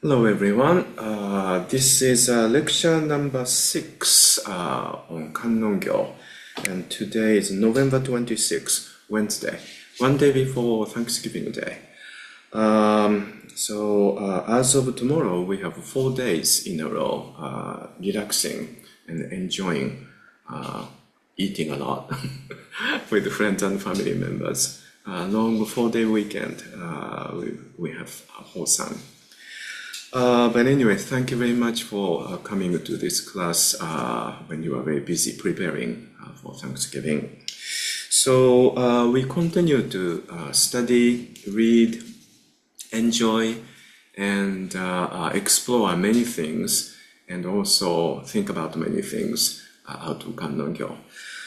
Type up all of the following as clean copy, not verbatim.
Hello everyone. This is lecture number 6 on Kannon-gyō, and today is November 26th, Wednesday, one day before Thanksgiving Day. As of tomorrow, we have 4 days in a row relaxing and enjoying eating a lot with friends and family members. Long 4-day weekend. We have wholesome. But anyway, thank you very much for coming to this class when you are very busy preparing for Thanksgiving. So we continue to study, read, enjoy, and explore many things, and also think about many things out of Kannon-gyō.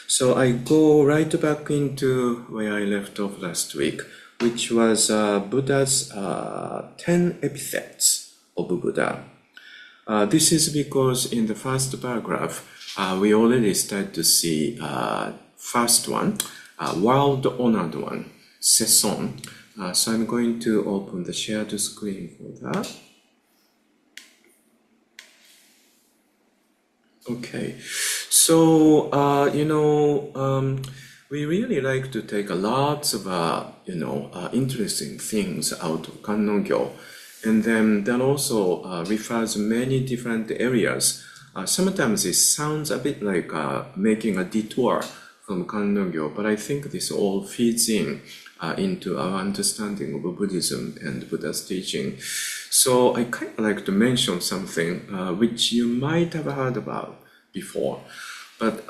So I go right back into where I left off last week, which was Buddha's 10 Epithets of Buddha. This is because in the first paragraph, we already start to see first one, world-honored one, Seson. So I'm going to open the shared screen for that. Okay, so we really like to take lots of interesting things out of Kannon-gyō. And then that also refers many different areas. Sometimes it sounds a bit like making a detour from Kannon-gyō, but I think this all feeds into our understanding of Buddhism and Buddha's teaching. So I kind of like to mention something which you might have heard about before. But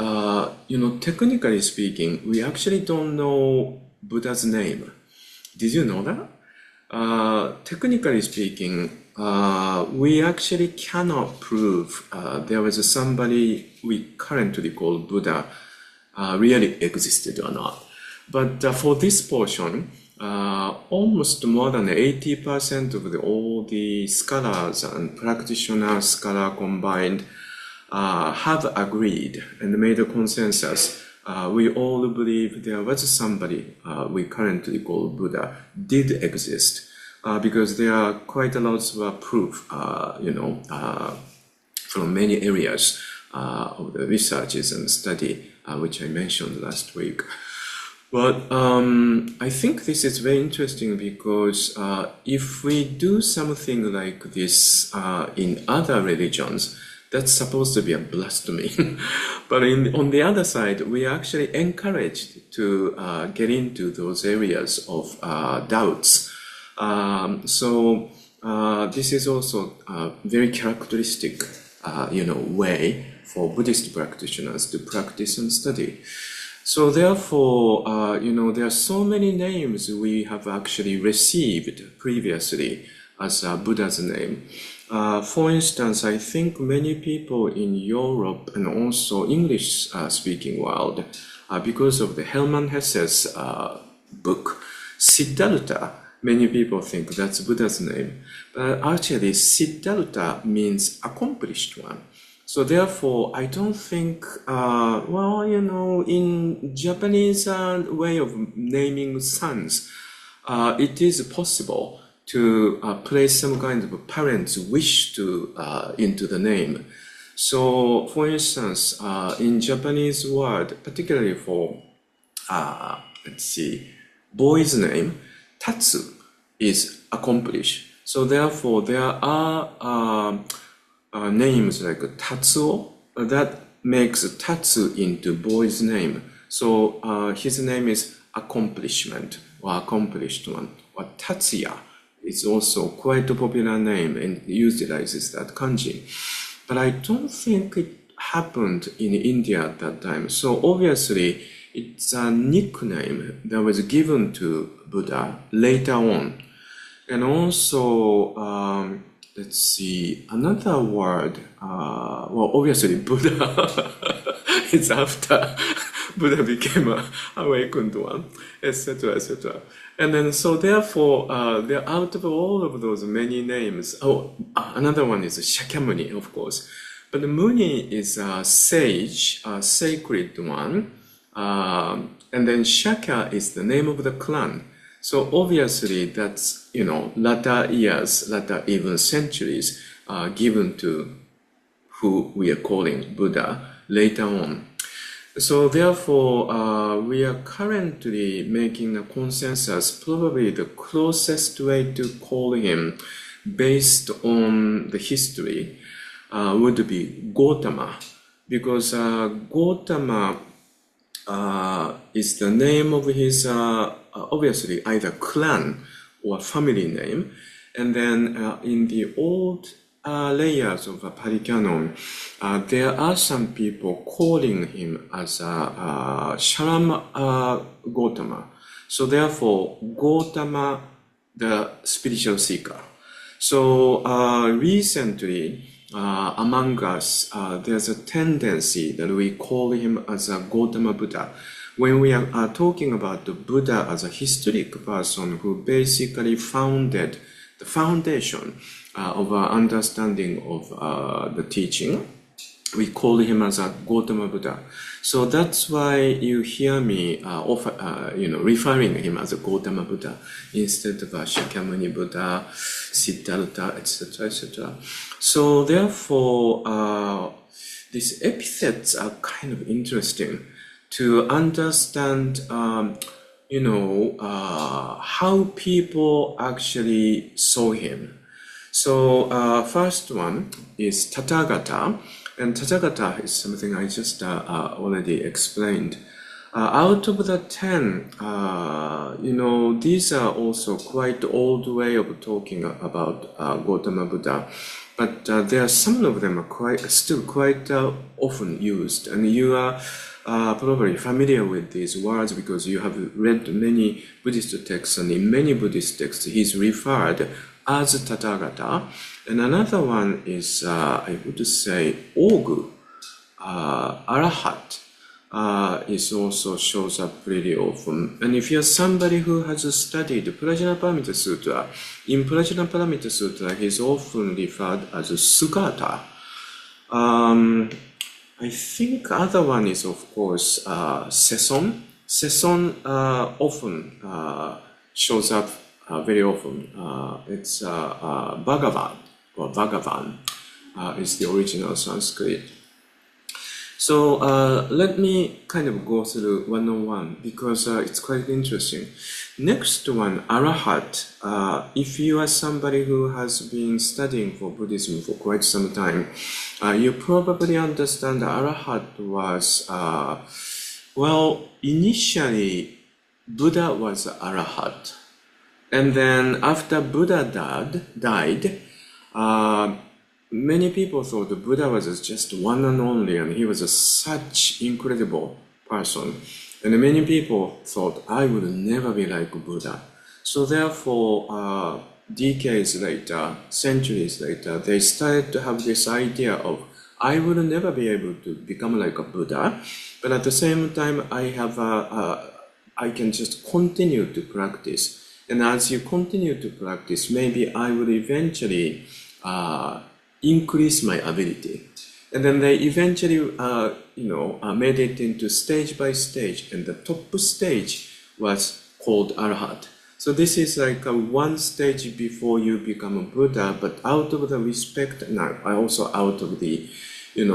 technically speaking, we actually don't know Buddha's name. Did you know that? Technically speaking, we actually cannot prove there was somebody we currently call Buddha really existed or not. But for this portion, almost more than 80% of all the scholars and practitioners, scholars combined, have agreed and made a consensus. We all believe there was somebody we currently call Buddha did exist, because there are quite a lot of proof, from many areas of the researches and study, which I mentioned last week. But I think this is very interesting because if we do something like this in other religions, that's supposed to be a blasphemy. But on the other side, we are actually encouraged to get into those areas of doubts. So this is also a very characteristic, way for Buddhist practitioners to practice and study. So therefore, there are so many names we have actually received previously as Buddha's name. For instance, I think many people in Europe and also English-speaking world, because of the Hermann Hesse's book, Siddhartha, many people think that's Buddha's name. But actually, Siddhartha means accomplished one. So therefore, I don't think, in Japanese way of naming sons, it is possible to place some kind of a parent's wish into the name. So, for instance, in Japanese word, particularly for, boy's name, Tatsu is accomplished. So therefore, there are names like Tatsuo that makes Tatsu into boy's name. So his name is accomplishment or accomplished one. Or Tatsuya is also quite a popular name and utilizes that kanji. But I don't think it happened in India at that time. So obviously, it's a nickname that was given to Buddha later on. And also, another word, obviously Buddha is after Buddha became an awakened one, etc., etc. And then, so therefore, out of all of those many names, another one is Shakyamuni, of course. But Muni is a sage, a sacred one. And then Shakya is the name of the clan. So obviously that's, latter years, latter even centuries given to who we are calling Buddha later on. So therefore, we are currently making a consensus, probably the closest way to call him based on the history would be Gautama, because Gautama is the name of his, obviously, either clan or family name. And then in the old layers of Pali Canon, there are some people calling him as Sharam Gautama. So therefore, Gautama, the spiritual seeker. So recently, among us, there's a tendency that we call him as a Gautama Buddha. When we are talking about the Buddha as a historic person who basically founded the foundation of our understanding of the teaching, we call him as a Gautama Buddha. So that's why you hear me referring him as a Gautama Buddha instead of Shakyamuni Buddha, Siddhartha, etc., etc. So therefore, these epithets are kind of interesting to understand, how people actually saw him. So first one is Tathagata. And Tathagata is something I just already explained. Out of the 10, these are also quite old way of talking about Gautama Buddha. But there are some of them are still quite often used. And you are probably familiar with these words because you have read many Buddhist texts, and in many Buddhist texts he's referred as Tathagata. And another one is, I would say, Ogu, Arahat, is also shows up pretty often. And if you're somebody who has studied Prajnaparamita Sūtra, in Prajnaparamita Sūtra, he's often referred as Sugata. I think other one is, of course, Seson. Seson often shows up very often. It's Bhagavan, or Bhagavan is the original Sanskrit. So let me kind of go through one-on-one because it's quite interesting. Next one, Arahat. If you are somebody who has been studying for Buddhism for quite some time, you probably understand that Arahat was, initially Buddha was Arahat. And then after Buddha died, many people thought the Buddha was just one and only, and he was such incredible person. And many people thought, I would never be like Buddha. So therefore, decades later, centuries later, they started to have this idea of, I will never be able to become like a Buddha, but at the same time, I can just continue to practice. And as you continue to practice, maybe I will eventually increase my ability. And then they eventually, made it into stage by stage. And the top stage was called Arahat. So this is like one stage before you become a Buddha, but out of the respect, and also out of the,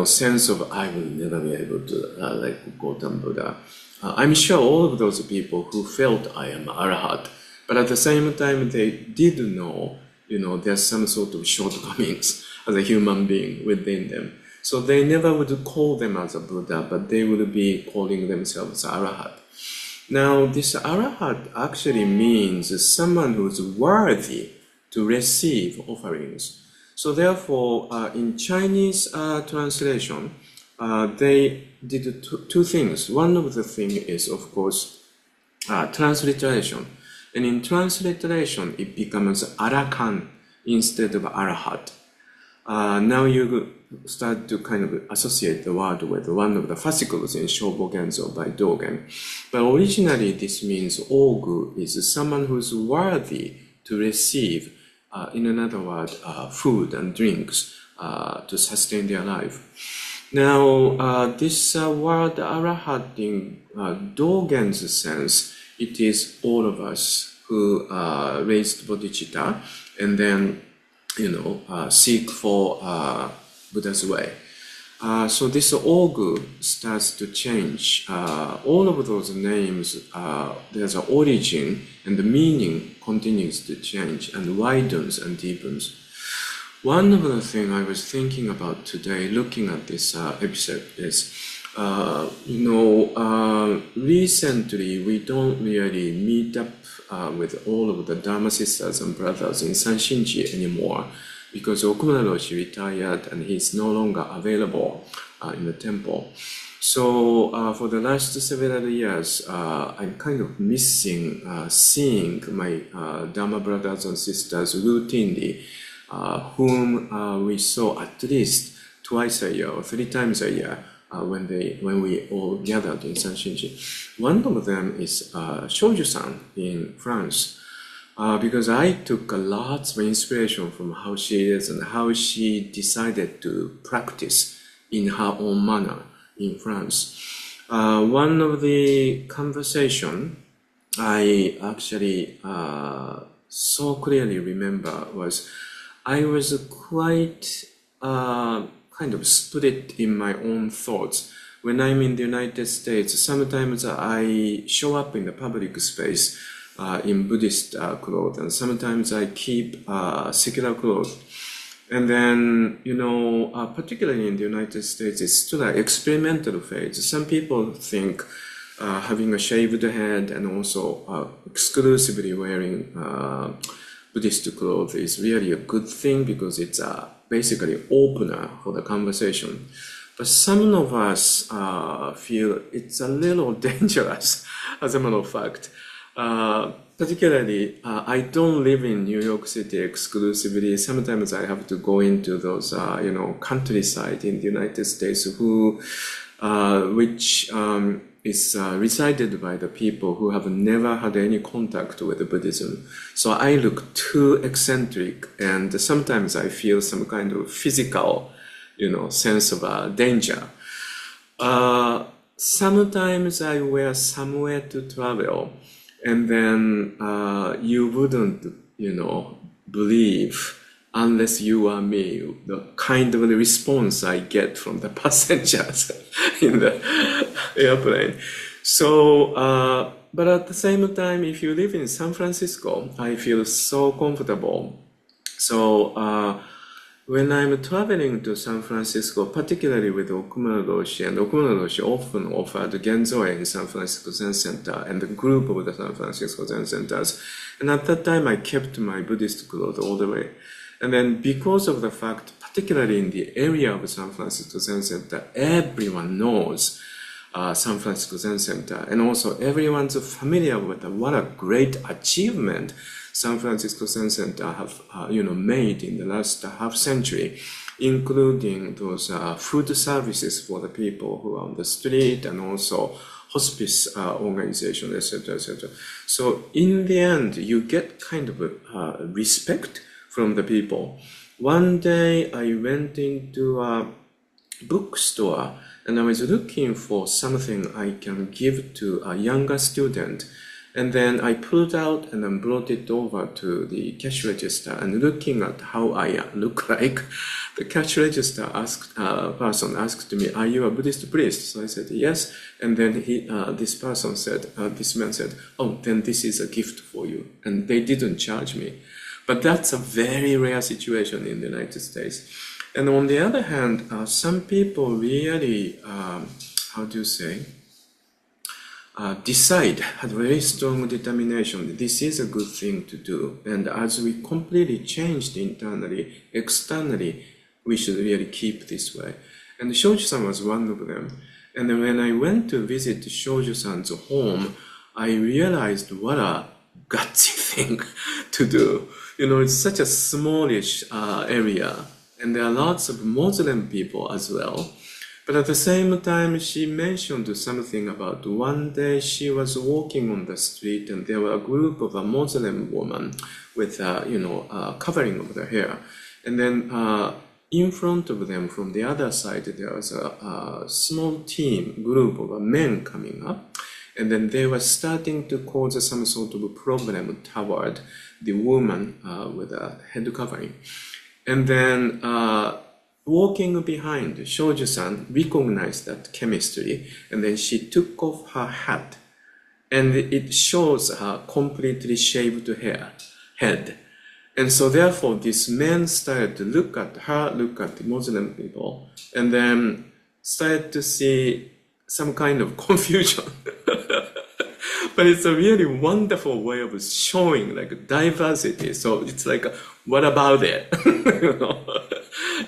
sense of I will never be able to like Gautama Buddha. I'm sure all of those people who felt I am Arahat, but at the same time they did know, there's some sort of shortcomings as a human being within them. So they never would call them as a Buddha, but they would be calling themselves Arahat. Now, this Arahat actually means someone who's worthy to receive offerings. So therefore, in Chinese translation, they did two things. One of the things is, of course, transliteration. And in transliteration, it becomes Arakan instead of Arahat. Now you start to kind of associate the word with one of the fascicles in Shobogenzo by Dogen. But originally this means Ogu is someone who's worthy to receive, in another word, food and drinks to sustain their life. Now, this word Arahat in Dogen's sense, it is all of us who raised bodhicitta and then, seek for Buddha's way. So this ogu starts to change. All of those names, there's an origin, and the meaning continues to change and widens and deepens. One of the things I was thinking about today, looking at this episode, is, recently we don't really meet up with all of the Dharma sisters and brothers in Sanshinji anymore, because Okumura Roshi retired and he's no longer available in the temple. So for the last several years, I'm kind of missing seeing my Dharma brothers and sisters routinely, whom we saw at least twice a year or 3 times a year when we all gathered in Sanshinji. One of them is Shoju-san in France. Because I took a lot of inspiration from how she is and how she decided to practice in her own manner in France. One of the conversation I actually so clearly remember was I was quite kind of split in my own thoughts. When I'm in the United States, sometimes I show up in the public space in Buddhist clothes, and sometimes I keep secular clothes. And then, particularly in the United States, it's still an experimental phase. Some people think having a shaved head and also exclusively wearing Buddhist clothes is really a good thing because it's basically opener for the conversation. But some of us feel it's a little dangerous, as a matter of fact. Particularly, I don't live in New York City exclusively. Sometimes I have to go into those, countryside in the United States, which is resided by the people who have never had any contact with Buddhism. So I look too eccentric, and sometimes I feel some kind of physical, sense of danger. Sometimes I wear somewhere to travel, and then you wouldn't, believe unless you are me, the kind of response I get from the passengers in the airplane. So, but at the same time, if you live in San Francisco, I feel so comfortable. So, when I'm traveling to San Francisco, particularly with Okumura Roshi, and Okumura Roshi often offered Genzo in San Francisco Zen Center and the group of the San Francisco Zen Centers. And at that time, I kept my Buddhist clothes all the way. And then because of the fact, particularly in the area of San Francisco Zen Center, everyone knows San Francisco Zen Center. And also everyone's familiar with what a great achievement San Francisco Zen Center have, made in the last half century, including those food services for the people who are on the street and also hospice organization, etc., etc. So in the end, you get kind of respect from the people. One day I went into a bookstore and I was looking for something I can give to a younger student. And then I pulled out and then brought it over to the cash register, and looking at how I look like, the cash register person asked me, "Are you a Buddhist priest?" So I said, "Yes." And then this man said, "Oh, then this is a gift for you." And they didn't charge me. But that's a very rare situation in the United States. And on the other hand, some people really, had very strong determination. This is a good thing to do. And as we completely changed internally, externally, we should really keep this way. And Shoju-san was one of them. And then when I went to visit Shoju-san's home, I realized what a gutsy thing to do. It's such a smallish area, and there are lots of Muslim people as well. But at the same time, she mentioned something about one day she was walking on the street and there were a group of a Muslim woman with, covering of the hair. And then in front of them from the other side, there was a small group of men coming up. And then they were starting to cause some sort of a problem toward the woman with a head covering. And then walking behind, Shoujo-san recognized that chemistry, and then she took off her hat, and it shows her completely shaved head. And so therefore this man started to look at her, look at the Muslim people, and then started to see some kind of confusion. But it's a really wonderful way of showing like diversity. So it's like, what about it? You know?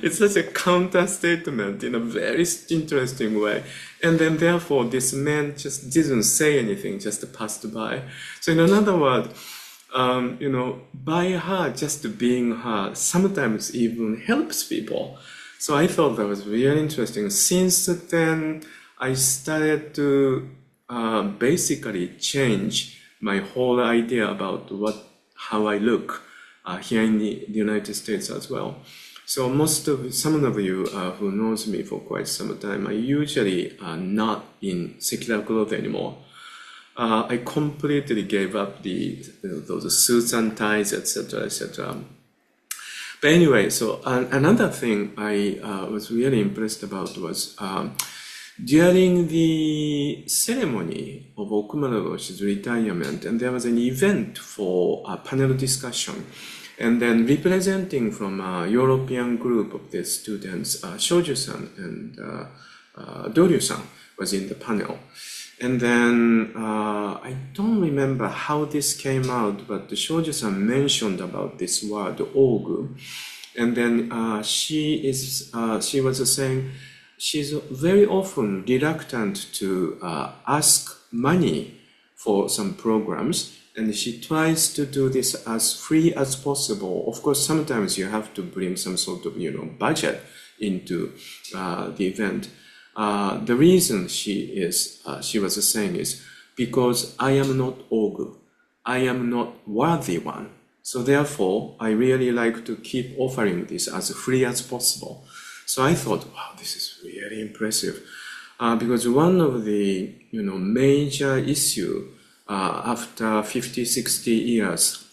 It's such a counter statement in a very interesting way. And then therefore this man just didn't say anything, just passed by. So in another word, you know, by her just being her sometimes even helps people. So I thought that was really interesting. Since then, I started to basically change my whole idea about how I look here in the United States as well. So some of you who knows me for quite some time, I usually not in secular clothes anymore. I completely gave up those suits and ties, etc., etc. But anyway, so another thing I was really impressed about was during the ceremony of Okumura Roshi's retirement, and there was an event for a panel discussion. And then representing from a European group of the students, Shoujo-san and Doryu-san was in the panel. And then I don't remember how this came out, but the Shoujo-san mentioned about this word ogu. And then she was saying she's very often reluctant to ask money for some programs, and she tries to do this as free as possible. Of course, sometimes you have to bring some sort of, you know, budget into the event. The reason she was saying is because I am not ogu. I am not worthy one. So therefore, I really like to keep offering this as free as possible. So I thought, wow, this is really impressive. Because one of the, you know, major issue after 50, 60 years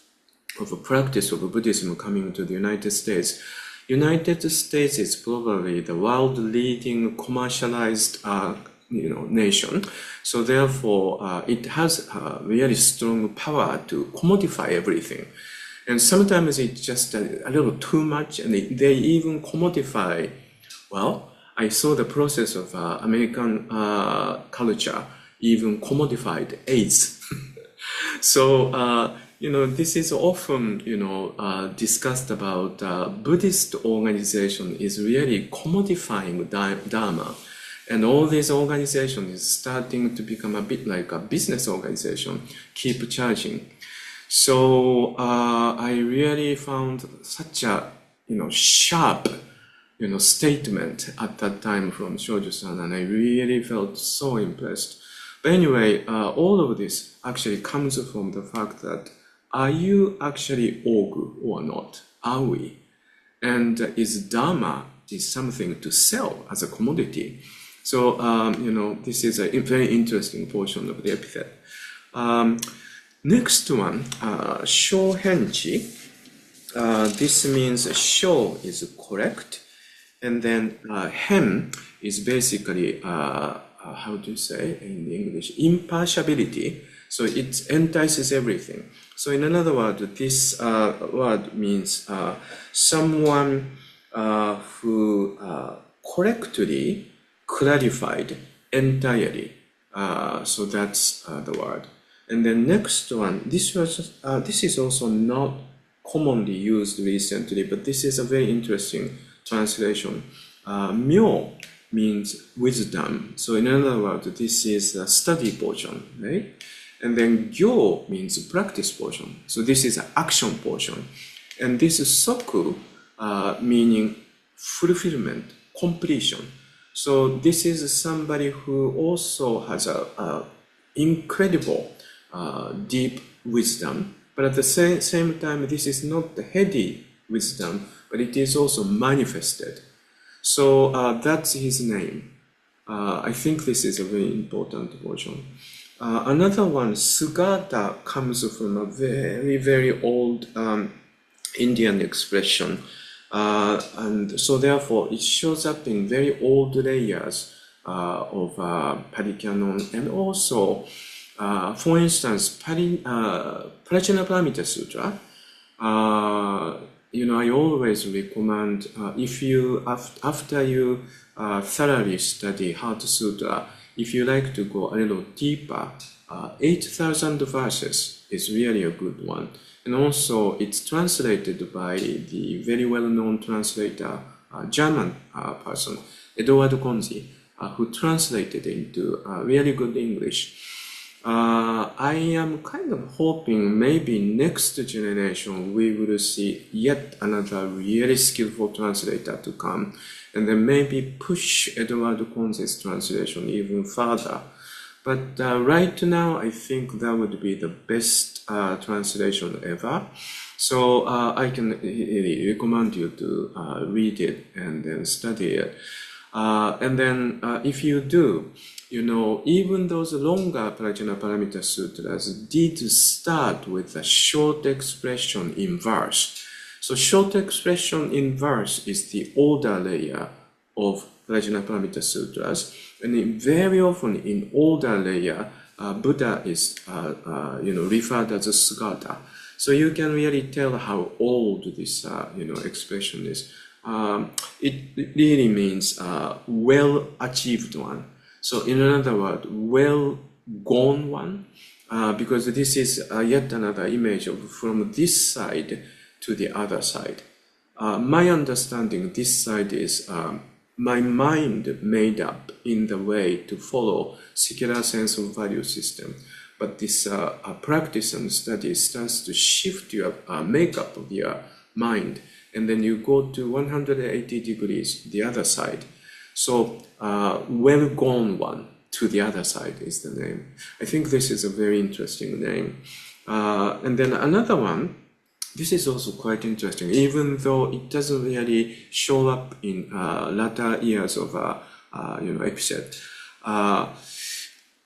of a practice of Buddhism coming to the United States, United States is probably the world leading commercialized nation. So therefore, it has a really strong power to commodify everything. And sometimes it's just a little too much, and they even commodify. Well, I saw the process of American culture even commodified AIDS. So, this is often, discussed about Buddhist organization is really commodifying Dharma. And all these organizations is starting to become a bit like a business organization, keep charging. So I really found such a, sharp, statement at that time from Shoujo-san, and I really felt so impressed. But anyway, all of this actually comes from the fact that, are you actually ogu or not? Are we? And is Dharma is something to sell as a commodity? So, this is a very interesting portion of the epithet. Next one, Shohenchi. This means sho is correct, and then hen is basically, how do you say in English? Impartiality. So it entices everything. So in another word, this word means someone who correctly clarified entirely. So that's the word. And then next one, this is also not commonly used recently, but this is a very interesting translation. Myo means wisdom. So in other words, this is a study portion, right? And then gyo means practice portion. So this is an action portion. And this is soku, meaning fulfillment, completion. So this is somebody who also has a incredible deep wisdom, but at the same time, this is not the heady wisdom, but it is also manifested. So that's his name. I think this is a very important portion. Another one, Sugata, comes from a very, very old Indian expression. And so therefore it shows up in very old layers of Paricanon, and also, for instance, Prajnaparamita Sutra. I always recommend, if you, after you thoroughly study Heart Sutra, if you like to go a little deeper, 8,000 verses is really a good one. And also, it's translated by the very well-known translator, German person, Edward Konzi, who translated into really good English. I am kind of hoping maybe next generation we will see yet another really skillful translator to come, and then maybe push Edward Konzi's translation even further. But right now, I think that would be the best translation ever. So I can really recommend you to read it and then study it. And then if you do, even those longer Prajnaparamita Sutras did start with a short expression in verse. So short expression in verse is the older layer of Prajnaparamita Sutras, and very often in older layer, Buddha is referred as a Sugata. So you can really tell how old this expression is. It really means well achieved one. So in another word, well gone one, because this is yet another image of from this side to the other side. My understanding, this side is my mind made up in the way to follow secular sense of value system. But this practice and study starts to shift your makeup of your mind, and then you go to 180 degrees the other side. So well gone one to the other side is the name. I think this is a very interesting name. And then another one, this is also quite interesting, even though it doesn't really show up in latter years of epithet.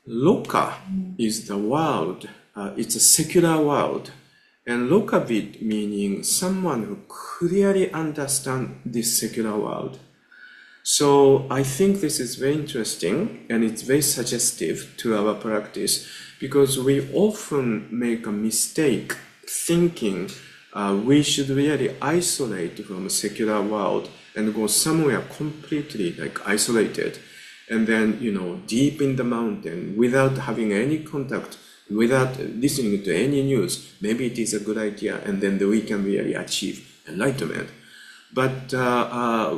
Loka is the world. It's a secular world. And lokavid meaning someone who clearly understands this secular world. So I think this is very interesting, and it's very suggestive to our practice, because we often make a mistake thinking we should really isolate from a secular world and go somewhere completely isolated, and then deep in the mountain without having any contact, without listening to any news. Maybe it is a good idea, and then we can really achieve enlightenment. But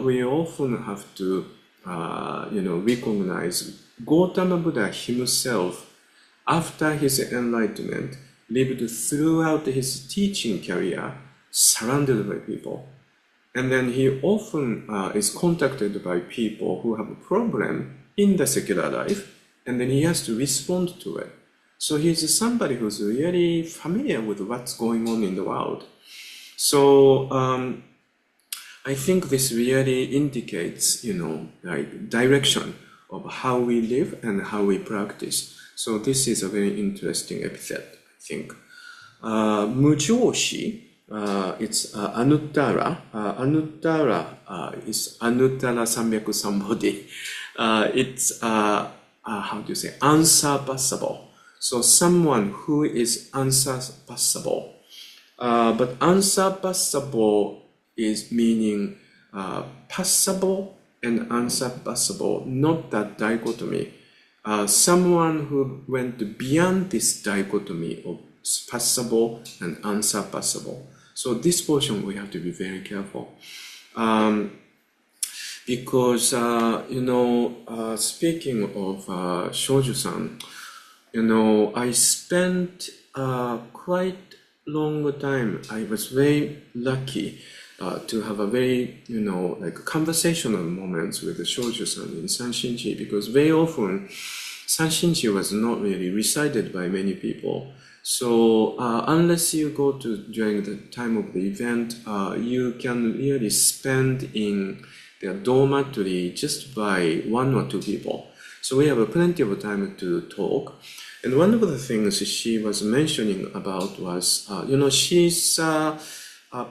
we often have to, recognize Gautama Buddha himself, after his enlightenment, lived throughout his teaching career, surrounded by people. And then he often is contacted by people who have a problem in the secular life, and then he has to respond to it. So he's somebody who's really familiar with what's going on in the world. So I think this really indicates, direction of how we live and how we practice. So this is a very interesting epithet, I think. Mujoshi, it's Anuttara. Anuttara is Anuttara Samyaku Sambodhi. It's, how do you say, unsurpassable. So someone who is unsurpassable. But unsurpassable is meaning passable and unsurpassable, not that dichotomy. Someone who went beyond this dichotomy of passable and unsurpassable. So this portion we have to be very careful. Because, speaking of Shoju-san, I spent quite long time. I was very lucky to have a very, conversational moments with the Shoju-san in Sanshinji, because very often Sanshinji was not really recited by many people. So unless you go to during the time of the event, you can really spend in their dormitory just by 1 or 2 people. So we have plenty of time to talk. And one of the things she was mentioning about was, she's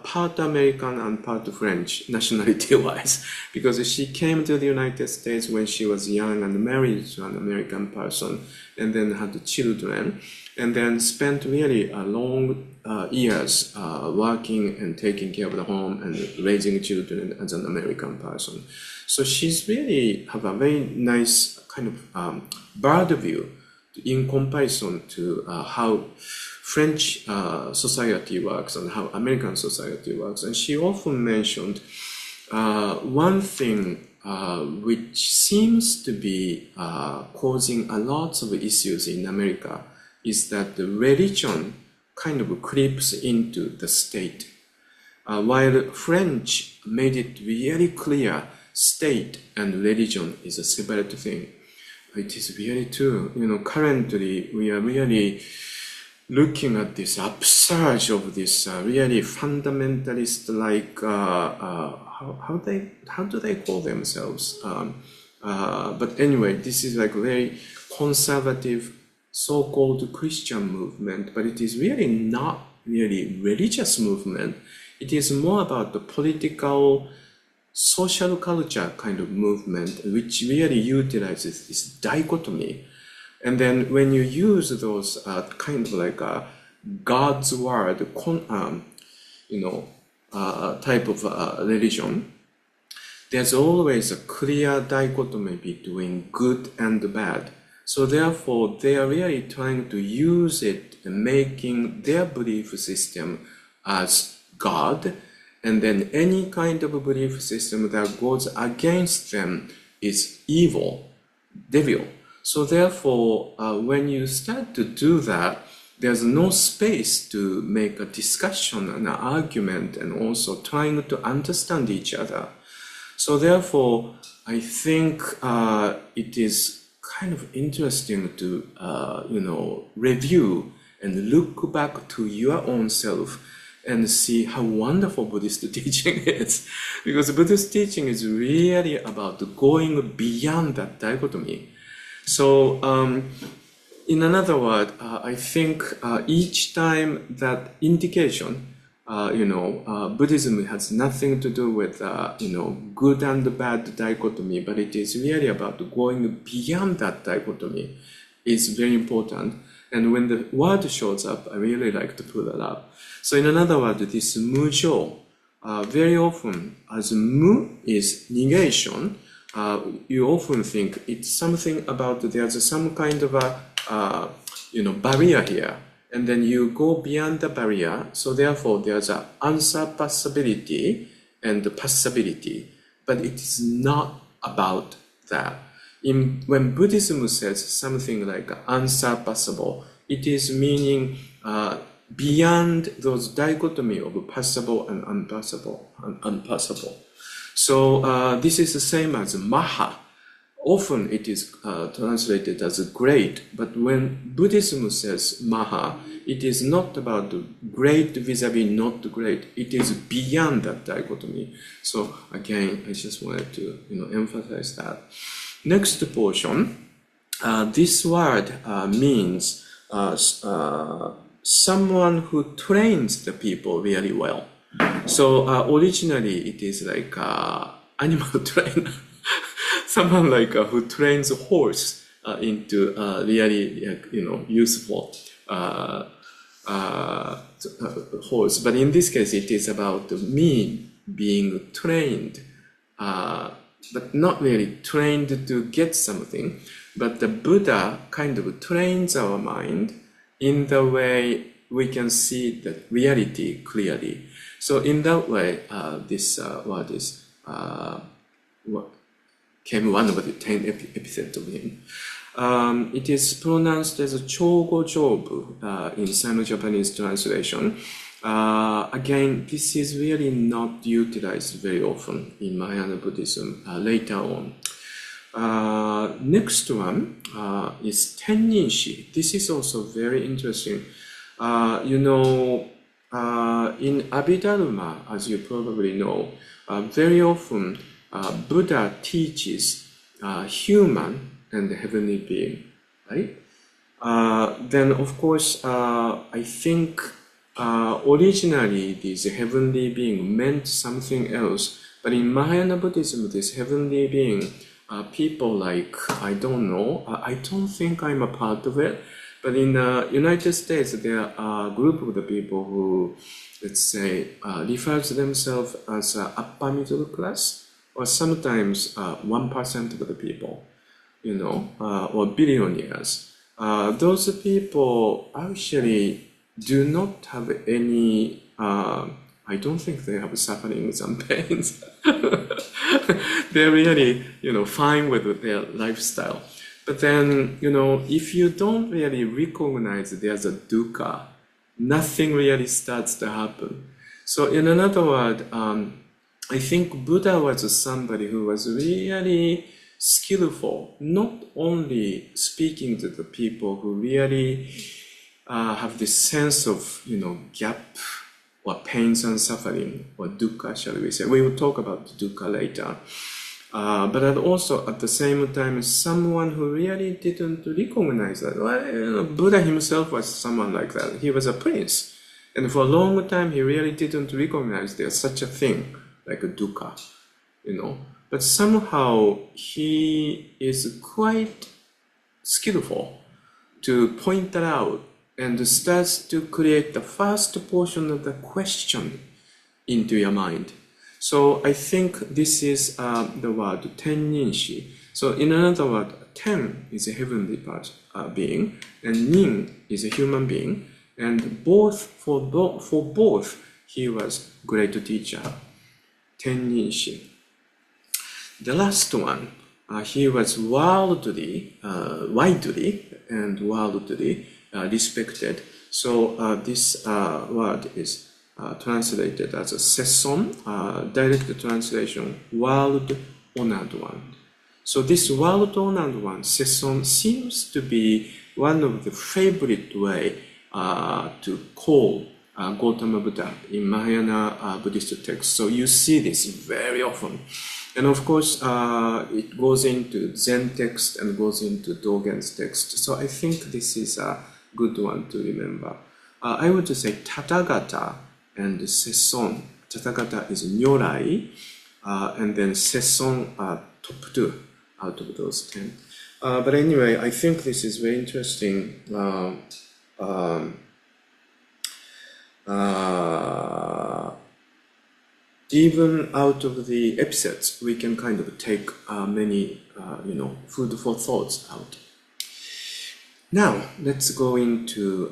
part American and part French nationality-wise, because she came to the United States when she was young and married to an American person, and then had children, and then spent really long years working and taking care of the home and raising children as an American person. So she's really have a very nice kind of bird view in comparison to how French society works and how American society works. And she often mentioned one thing which seems to be causing a lot of issues in America is that the religion kind of creeps into the state. While French made it really clear, state and religion is a separate thing. It is really true. Currently we are really looking at this upsurge of this really fundamentalist, like how do they call themselves? But anyway, this is like very conservative, so-called Christian movement, but it is really not really religious movement. It is more about the political, social culture kind of movement, which really utilizes this dichotomy. And then when you use those kind of like God's word, type of religion, there's always a clear dichotomy between good and bad. So therefore, they are really trying to use it and making their belief system as God, and then any kind of belief system that goes against them is evil, devil. So therefore, when you start to do that, there's no space to make a discussion and an argument and also trying to understand each other. So therefore, I think it is kind of interesting to, review and look back to your own self and see how wonderful Buddhist teaching is. Because Buddhist teaching is really about going beyond that dichotomy. So, in another word, I think each time that indication, Buddhism has nothing to do with, good and bad dichotomy, but it is really about going beyond that dichotomy is very important. And when the word shows up, I really like to pull that up. So in another word, this mujo, very often as mu is negation, you often think it's something about there's some kind of a barrier here, and then you go beyond the barrier. So therefore, there's an unsurpassability and passability, but it is not about that. When Buddhism says something like unsurpassable, it is meaning beyond those dichotomy of passable and unpassable. So this is the same as maha. Often it is translated as great, but when Buddhism says maha, it is not about great vis-a-vis not great. It is beyond that dichotomy. So again, I just wanted to emphasize that. Next portion, this word means someone who trains the people really well. So originally it is like animal trainer, someone like who trains a horse into really useful horse. But in this case, it is about me being trained, but not really trained to get something. But the Buddha kind of trains our mind in the way we can see the reality clearly. So in that way, this word is came one of the 10 epithets of him. It is pronounced as Chogo-jobu in Sino-Japanese translation. Again, this is really not utilized very often in Mahayana Buddhism later on. Next one is Tennin-shi. This is also very interesting. In Abhidharma, as you probably know, very often Buddha teaches human and heavenly being, right? Then of course, I think originally this heavenly being meant something else, but in Mahayana Buddhism, this heavenly being, people like, I don't know, I don't think I'm a part of it, but in the United States, there are a group of the people who, let's say, refer to themselves as upper middle class, or sometimes 1% of the people, or billionaires. Those people actually do not have any, I don't think they have sufferings and pains. They're really, fine with their lifestyle. But then, if you don't really recognize there's a dukkha, nothing really starts to happen. So in another word, I think Buddha was somebody who was really skillful, not only speaking to the people who really have this sense of, gap or pains and suffering, or dukkha, shall we say. We will talk about dukkha later. But also at the same time, someone who really didn't recognize that. Well, Buddha himself was someone like that. He was a prince. And for a long time, he really didn't recognize there's such a thing like a dukkha, But somehow he is quite skillful to point that out and starts to create the first portion of the question into your mind. So I think this is the word ten ninshi. So in another word, ten is a heavenly being, and nin is a human being, and for both he was great teacher. Ten ninshi. The last one, he was widely respected. So this word is translated as a sesson, direct translation, world honored one. So this world honored one, sesson, seems to be one of the favorite way to call Gautama Buddha in Mahayana Buddhist texts. So you see this very often. And of course, it goes into Zen text and goes into Dogen's text. So I think this is a good one to remember. I would say Tathagata and Sesson. Tathagata is Nyorai, and then Sesson are top 2 out of those 10. But anyway, I think this is very interesting. Even out of the epithets, we can kind of take many, food for thoughts out. Now, let's go into,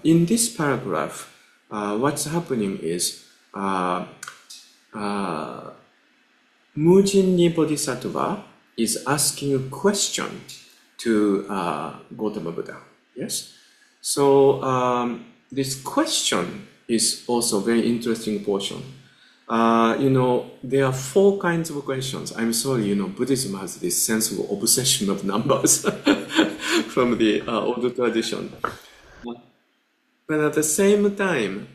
in this paragraph, what's happening is, Mujinni Bodhisattva is asking a question to Gautama Buddha, yes? So, this question is also a very interesting portion. There are 4 kinds of questions. I'm sorry, Buddhism has this sense of obsession of numbers from the old tradition. But at the same time,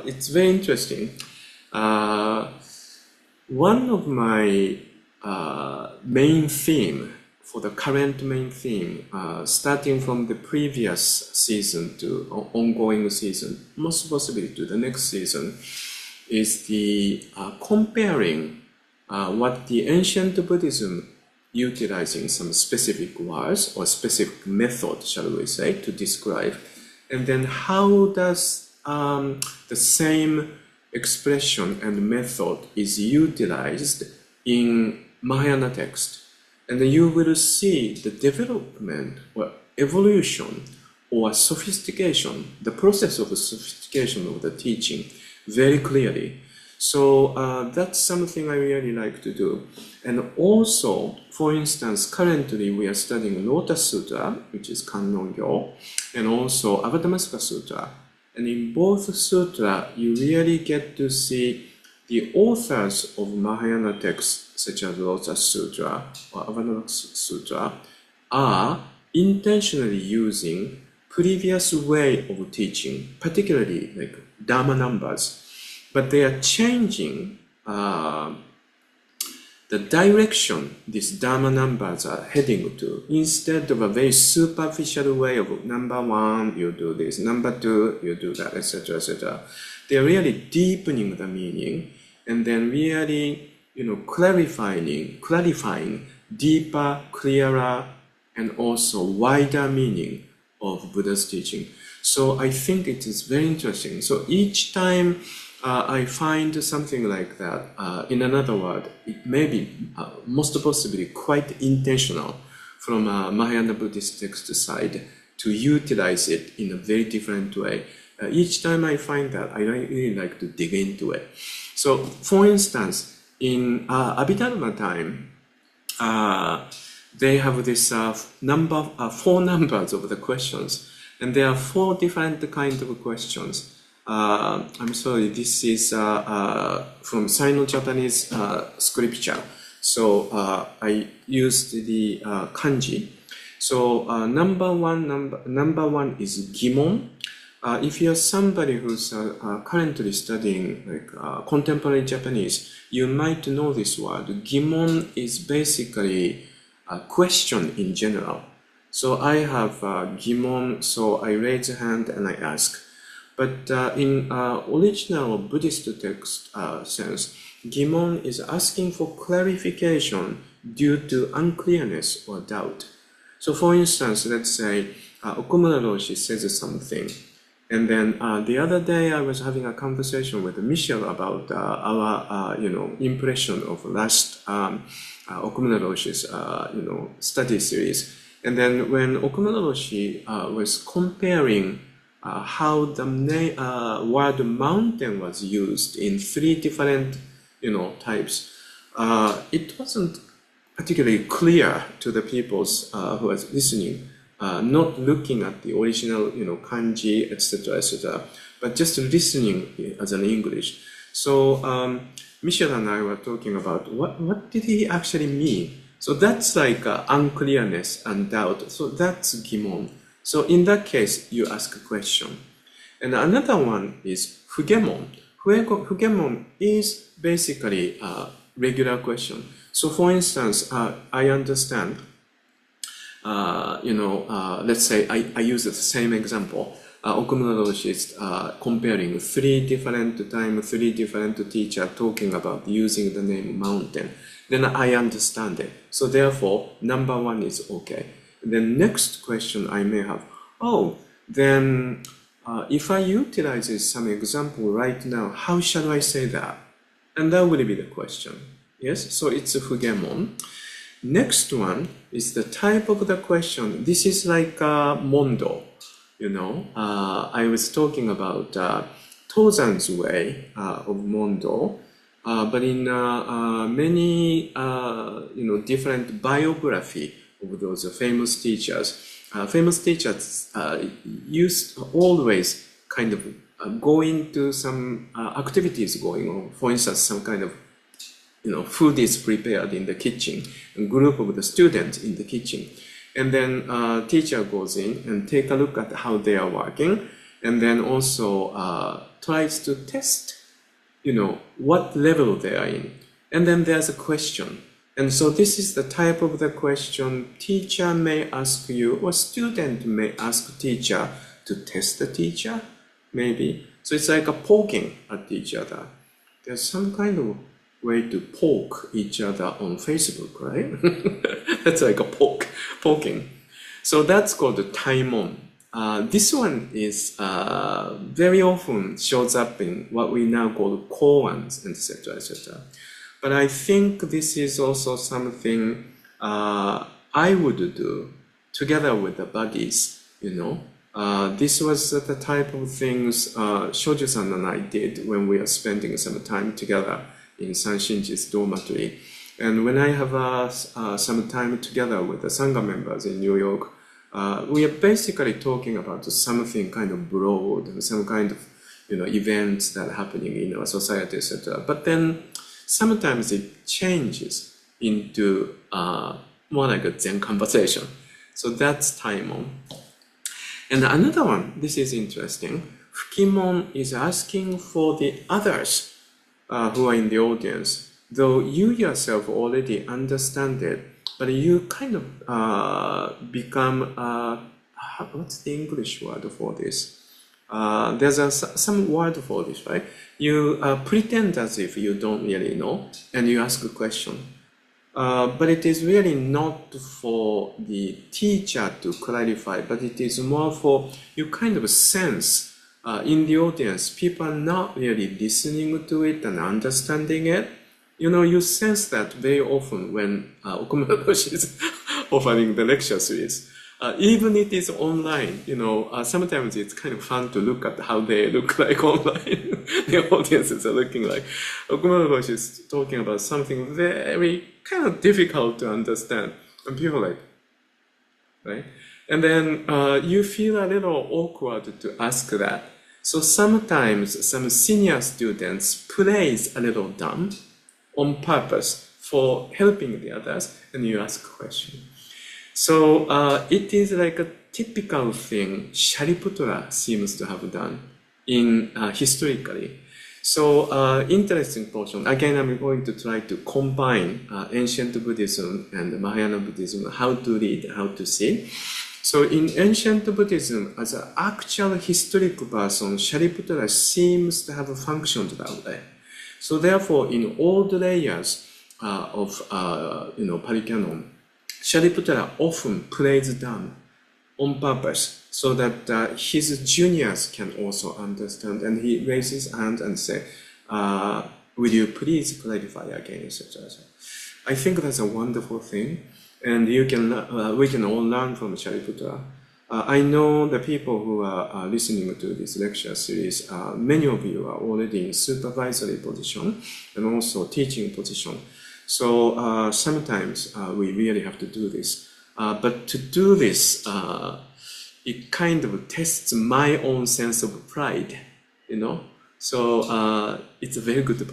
it's very interesting. One of my main theme, for the current main theme, starting from the previous season to ongoing season, most possibly to the next season, is the comparing what the ancient Buddhism utilizing some specific words or specific method, shall we say, to describe, and then how does the same expression and method is utilized in Mahayana text. And then you will see the development or evolution or sophistication, the process of the sophistication of the teaching very clearly. So that's something I really like to do. And also, for instance, currently we are studying Lotus Sūtra, which is Kannon-gyō, and also Avatamsaka Sūtra. And in both sutra, you really get to see the authors of Mahayana texts, such as Lotus Sutra or Avatamsaka Sutra, are intentionally using previous way of teaching, particularly like Dharma numbers, but they are changing the the direction these Dharma numbers are heading to, instead of a very superficial way of number one, you do this, number two, you do that, etc., etc. They're really deepening the meaning and then really, clarifying deeper, clearer, and also wider meaning of Buddha's teaching. So I think it is very interesting. So each time I find something like that, in another word, it may be most possibly quite intentional from a Mahayana Buddhist text side to utilize it in a very different way. Each time I find that, I really like to dig into it. So, for instance, in Abhidharma time, they have this four numbers of the questions, and there are four different kinds of questions. I'm sorry, this is from Sino-Japanese scripture. So I used the kanji. So number one is gimon. If you're somebody who's currently studying contemporary Japanese, you might know this word. Gimon is basically a question in general. So I have gimon, so I raise a hand and I ask. But in original Buddhist text sense, gimon is asking for clarification due to unclearness or doubt. So for instance, let's say Okumura Roshi says something, and then the other day I was having a conversation with Michelle about our impression of last Okumura Roshi's study series. And then when Okumura Roshi was comparing how the word mountain was used in three different types, it wasn't particularly clear to the people who was listening, not looking at the original kanji, etc., etc., but just listening as an English. So Michelle and I were talking about what did he actually mean. So that's like unclearness and doubt. So that's gimon. So in that case, you ask a question. And another one is fugemon. Fugemon is basically a regular question. So for instance, I understand, let's say I use the same example. Okumura Roshi is comparing three different teachers talking about using the name mountain. Then I understand it. So therefore, number one is okay. The next question I may have, then if I utilize some example right now, how shall I say that? And that will be the question. Yes, so it's a fugemon. Next one is the type of the question. This is like mondo. I was talking about Tozan's way of mondo, but in many different biography of those famous teachers. Famous teachers used always kind of go into some activities going on. For instance, some kind of food is prepared in the kitchen, a group of the students in the kitchen. And then teacher goes in and take a look at how they are working, and then also tries to test, what level they are in. And then there's a question. And so this is the type of the question teacher may ask you, or student may ask teacher to test the teacher, maybe. So it's like a poking at each other. There's some kind of way to poke each other on Facebook, right? That's like a poking. So that's called the taimon. This one is very often shows up in what we now call koans, etc., etc. But I think this is also something I would do together with the buddies, This was the type of things Shoju-san and I did when we are spending some time together in Sanshinji's dormitory. And when I have some time together with the Sangha members in New York, we are basically talking about something kind of broad, some kind of events that are happening in our society, etc. But then sometimes it changes into more like a Zen conversation. So that's taimon. And another one, this is interesting. Fukimon is asking for the others who are in the audience. though you yourself already understand it, but you kind of become, what's the English word for this? There's some word for this, right? You pretend as if you don't really know, and you ask a question. But it is really not for the teacher to clarify, but it is more for you kind of sense in the audience, people are not really listening to it and understanding it. You sense that very often when Okumura Roshi is offering the lecture series. Even it is online, sometimes it's kind of fun to look at how they look like online. The audiences are looking like. Okumura Roshi is talking about something very kind of difficult to understand. And people are like, right? And then you feel a little awkward to ask that. So sometimes some senior students plays a little dumb on purpose for helping the others, and you ask a question. So it is like a typical thing Shariputra seems to have done in historically. So interesting portion. Again, I'm going to try to combine ancient Buddhism and Mahayana Buddhism, how to read, how to see. So in ancient Buddhism, as an actual historic person, Shariputra seems to have functioned that way. So therefore, in all the layers of Paricanon, Shariputra often plays dumb on purpose so that his juniors can also understand, and he raises his hand and say, will you please clarify again, etc. I think that's a wonderful thing, and we can all learn from Shariputra. I know the people who are listening to this lecture series, many of you are already in supervisory position and also teaching position. So sometimes we really have to do this. But to do this, it kind of tests my own sense of pride, So it's a very good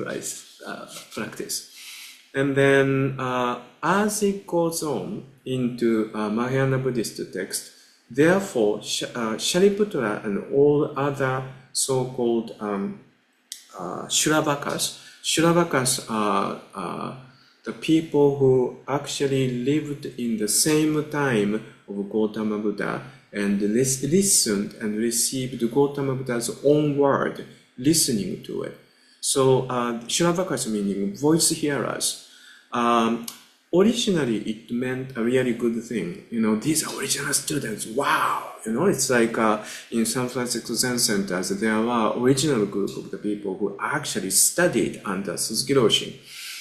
practice. And then as it goes on into Mahayana Buddhist text, therefore Shariputra and all other so-called Shuravakas are the people who actually lived in the same time of Gautama Buddha and listened and received Gautama Buddha's own word, listening to it. So Shuravakas meaning voice hearers. Originally it meant a really good thing. These are original students. Wow! It's like in San Francisco Zen centers, there were original group of the people who actually studied under Suzuki Roshi.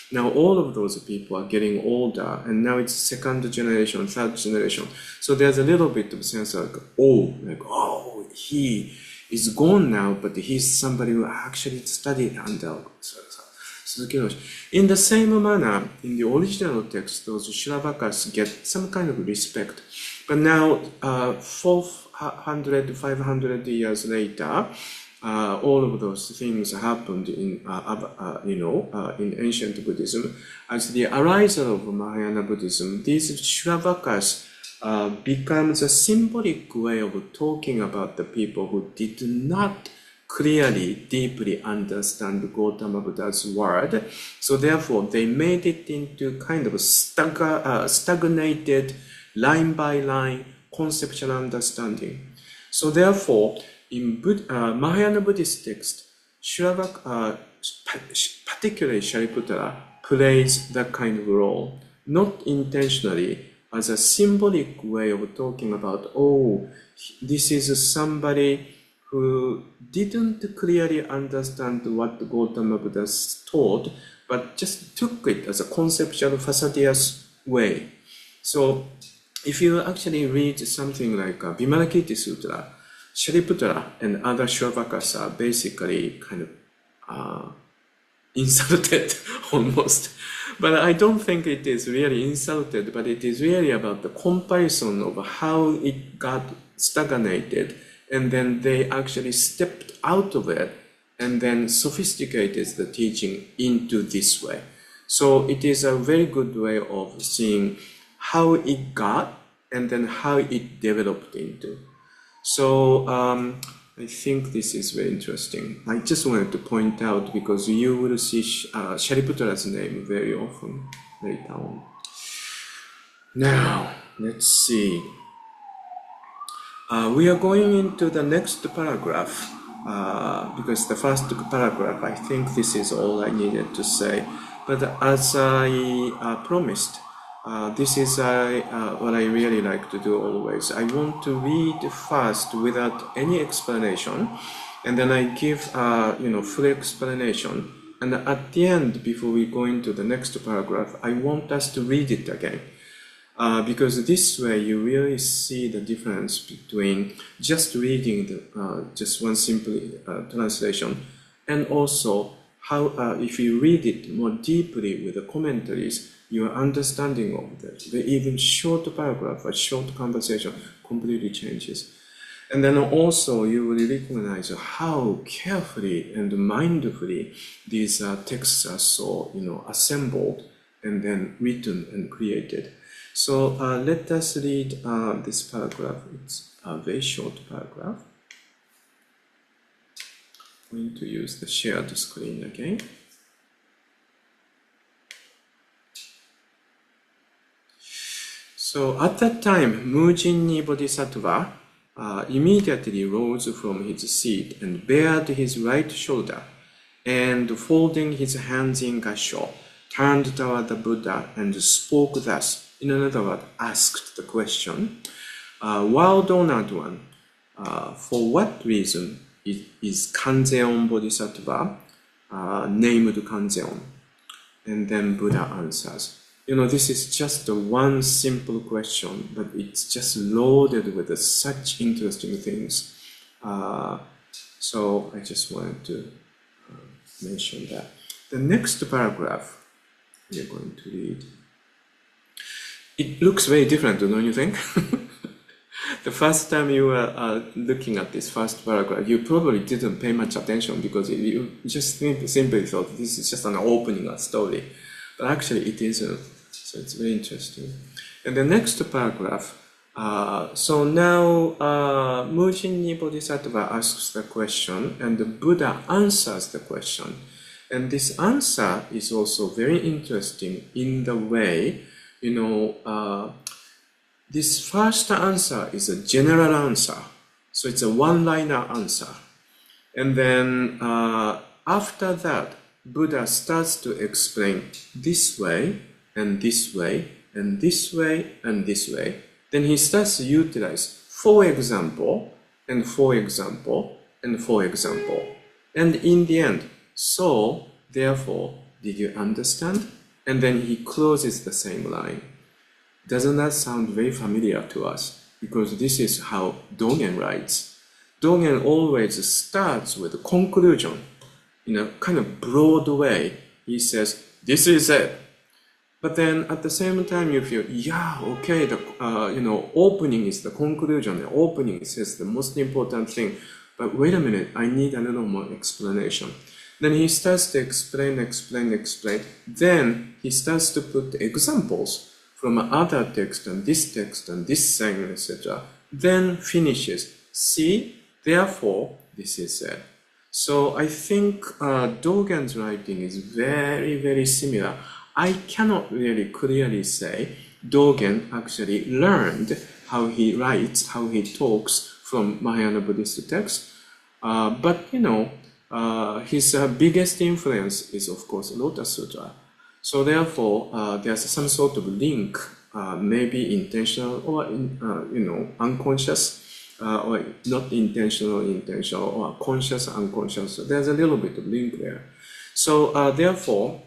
Now all of those people are getting older, and now it's second generation, third generation. So there's a little bit of sense like, he is gone now, but he's somebody who actually studied under Suzuki Roshi. In the same manner, in the original text, those Shuravakas get some kind of respect. But now, 400 to 500 years later, all of those things happened in ancient Buddhism. As the arisal of Mahayana Buddhism, these Shuravakas becomes a symbolic way of talking about the people who did not clearly, deeply understand Gautama Buddha's word. So therefore, they made it into kind of stagnated, line by line, conceptual understanding. So therefore, in Mahayana Buddhist text, particularly Shariputra, plays that kind of role, not intentionally, as a symbolic way of talking about, this is somebody who didn't clearly understand what Gautama Buddha taught, but just took it as a conceptual, fastidious way. So, if you actually read something like Vimalakirti Sūtra, Shariputra and other Shuravakas are basically kind of insulted almost. But I don't think it is really insulted, but it is really about the comparison of how it got stagnated, and then they actually stepped out of it and then sophisticated the teaching into this way. So it is a very good way of seeing how it got and then how it developed into. So I think this is very interesting. I just wanted to point out because you will see Shariputra's name very often later on. Now, let's see. We are going into the next paragraph because the first paragraph, I think this is all I needed to say. But as I promised, this is what I really like to do always. I want to read first without any explanation, and then I give full explanation. And at the end, before we go into the next paragraph, I want us to read it again. Because this way you really see the difference between just reading just one simple translation, and also how if you read it more deeply with the commentaries, your understanding of the even short paragraph or short conversation completely changes. And then also you will recognize how carefully and mindfully these texts are so assembled and then written and created. So let us read this paragraph. It's a very short paragraph. I'm going to use the shared screen again. So at that time, Mujinni Bodhisattva immediately rose from his seat and bared his right shoulder, and folding his hands in gassho, turned toward the Buddha and spoke thus. In another word, asked the question, World Honored One, for what reason is Kanzeon Bodhisattva named Kanzeon? And then Buddha answers. This is just one simple question, but it's just loaded with such interesting things. So I just wanted to mention that. The next paragraph we are going to read. It looks very different, don't you think? The first time you were looking at this first paragraph, you probably didn't pay much attention because you just simply thought this is just an opening a story. But actually it isn't. So it's very interesting. And the next paragraph, so now Mujinni Bodhisattva asks the question and the Buddha answers the question. And this answer is also very interesting in the way, this first answer is a general answer. So it's a one-liner answer. And then after that, Buddha starts to explain this way, and this way, and this way, and this way. Then he starts to utilize for example, and for example, and for example. And in the end, so, therefore, did you understand? And then he closes the same line. Doesn't that sound very familiar to us? Because this is how Dogen writes. Dogen always starts with a conclusion in a kind of broad way. He says, this is it. But then at the same time you feel, yeah, okay, the opening is the conclusion. The opening says the most important thing. But wait a minute, I need a little more explanation. Then he starts to explain. Then he starts to put examples from other text and this saying, etc. Then finishes. See, therefore, this is it. So I think Dogen's writing is very, very similar. I cannot really clearly say Dogen actually learned how he writes, how he talks from Mahayana Buddhist texts. But his biggest influence is, of course, Lotus Sutra. So therefore, there's some sort of link, maybe intentional or unconscious, or not intentional, or conscious, unconscious. So there's a little bit of link there. So therefore,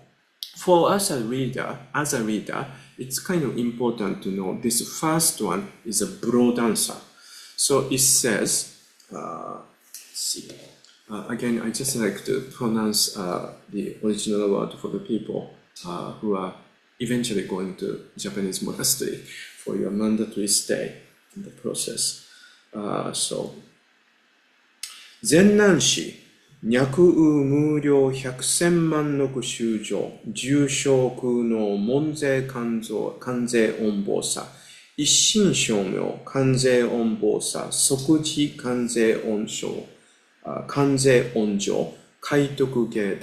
for us as a reader, it's kind of important to know this first one is a broad answer. So it says, let's see. Again, I just like to pronounce the original word for the people who are eventually going to Japanese monastery for your mandatory stay in the process. So, 前南市脈有無量百千万の衆生、重症空の門税関税音坊さ、一心称名関税音坊さ、即時関税音章、Kanzeon-gyō, Kaitoku-ge,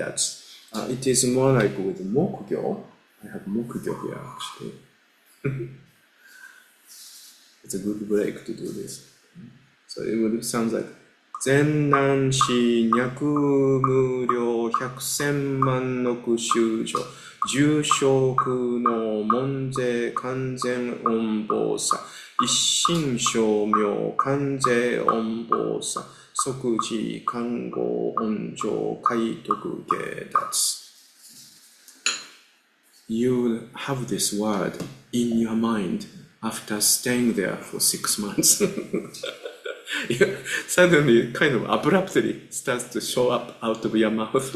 it is more like with Mokugyo. I have Mokugyo here actually. It's a good break to do this. So it would sound like Zennan shi nyaku muryo hyakusenman noku shujo jushoku no monze kanzen onbosa Issin shomyo kanzeon bosa sokuji kango onjo kaitoku-ge. You have this word in your mind after staying there for 6 months. Suddenly, kind of abruptly, starts to show up out of your mouth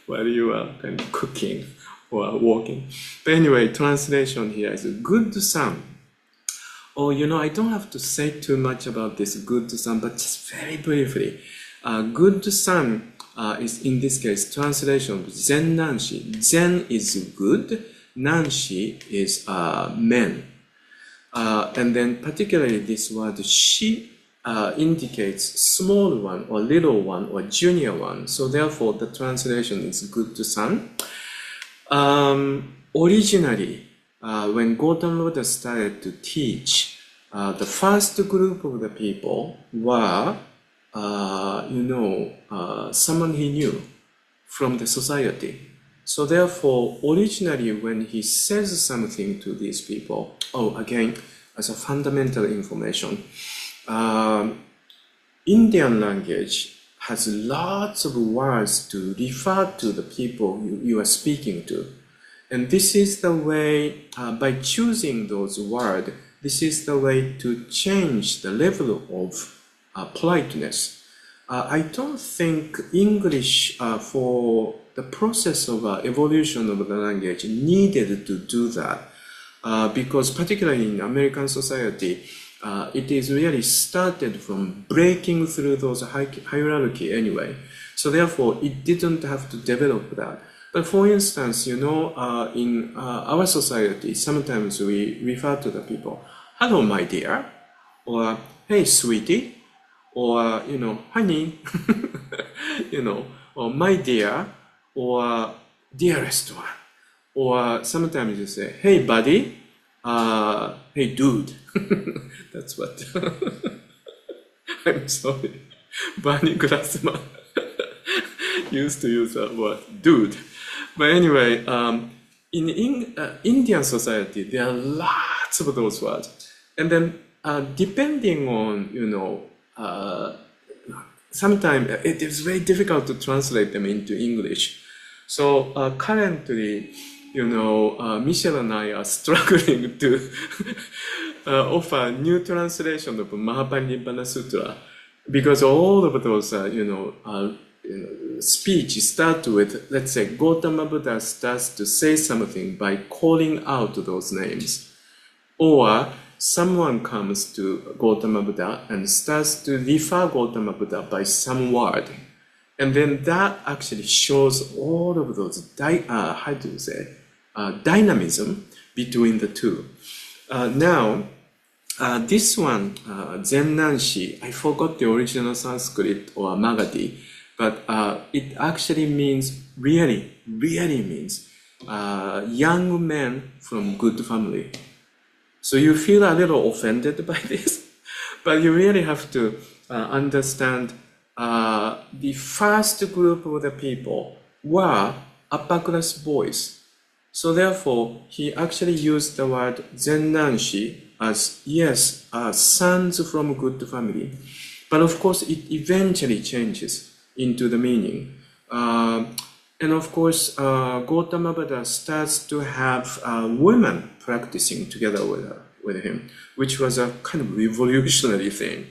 while you are kind of cooking or walking. But anyway, translation here is good son. Oh, I don't have to say too much about this good son, but just very briefly. Good son is, in this case, translation of Zen Nanshi. Zen is good, Nanshi is men. And then particularly this word shi indicates small one or little one or junior one. So therefore the translation is good son. Originally, when Gautama Buddha started to teach, the first group of the people were, someone he knew from the society. So therefore, originally when he says something to these people, again, as a fundamental information, Indian language has lots of words to refer to the people you are speaking to. And this is the way, by choosing those words, this is the way to change the level of politeness. I don't think English for the process of evolution of the language needed to do that, because particularly in American society, it is really started from breaking through those hierarchy anyway. So therefore, it didn't have to develop that. But for instance, in our society, sometimes we refer to the people, hello, my dear, or hey, sweetie, or, honey, or my dear, or dearest one. Or sometimes you say, hey, buddy, hey, dude. That's what. I'm sorry. Barney Glassman used to use that word, dude. But anyway, in Indian society, there are lots of those words. And then depending on, sometimes it is very difficult to translate them into English. So currently, Michelle and I are struggling to offer new translation of Mahaparinibbana Sūtra, because all of those, speech start with, let's say, Gautama Buddha starts to say something by calling out those names, or someone comes to Gautama Buddha and starts to refer Gautama Buddha by some word. And then that actually shows all of those, dynamism between the two. Now, this one, Zen Nanshi, I forgot the original Sanskrit or Magadhi, but it actually means, really means, young men from good family. So you feel a little offended by this, but you really have to understand the first group of the people were upper class boys. So therefore, he actually used the word zennanshi as, yes, sons from good family. But of course, it eventually changes into the meaning. And of course, Gautama Buddha starts to have women practicing together with him, which was a kind of revolutionary thing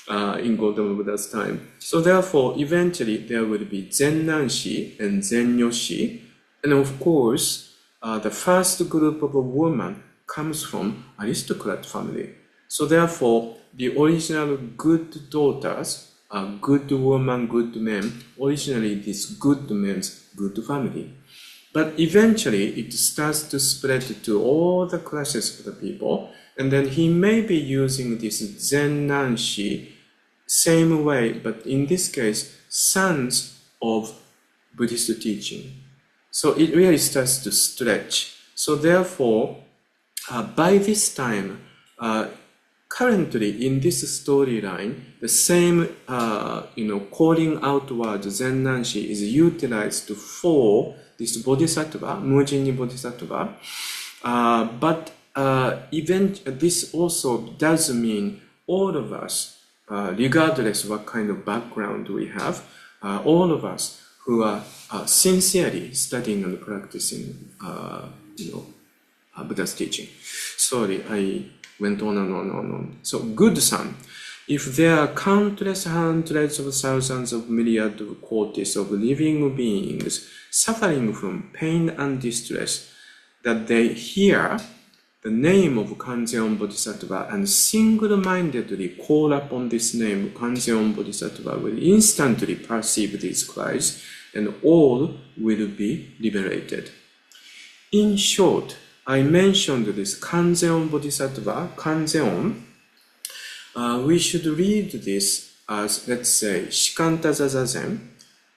in Gautama Buddha's time. So therefore, eventually there will be Zennanshi and Zennyoshi. And of course, the first group of women comes from aristocrat family. So therefore, the original good daughters, good woman, good men, originally this good means good family. But eventually it starts to spread to all the classes of the people, and then he may be using this Zennanshi same way, but in this case, sons of Buddhist teaching. So it really starts to stretch. So therefore, by this time, currently in this storyline, the same, calling outward Zen Nanshi is utilized for this Bodhisattva, Mujini Bodhisattva. But this also does mean all of us, regardless what kind of background we have, all of us who are sincerely studying and practicing, Buddha's teaching. Sorry, I went on and on and on. So, good son, if there are countless hundreds of thousands of myriads of quotes of living beings suffering from pain and distress, that they hear the name of Kanzeon Bodhisattva and single-mindedly call upon this name, Kanzeon Bodhisattva, will instantly perceive these cries, and all will be liberated. In short, I mentioned this Kanzeon Bodhisattva, Kanzeon. We should read this as, let's say, Shikanta Zazazen,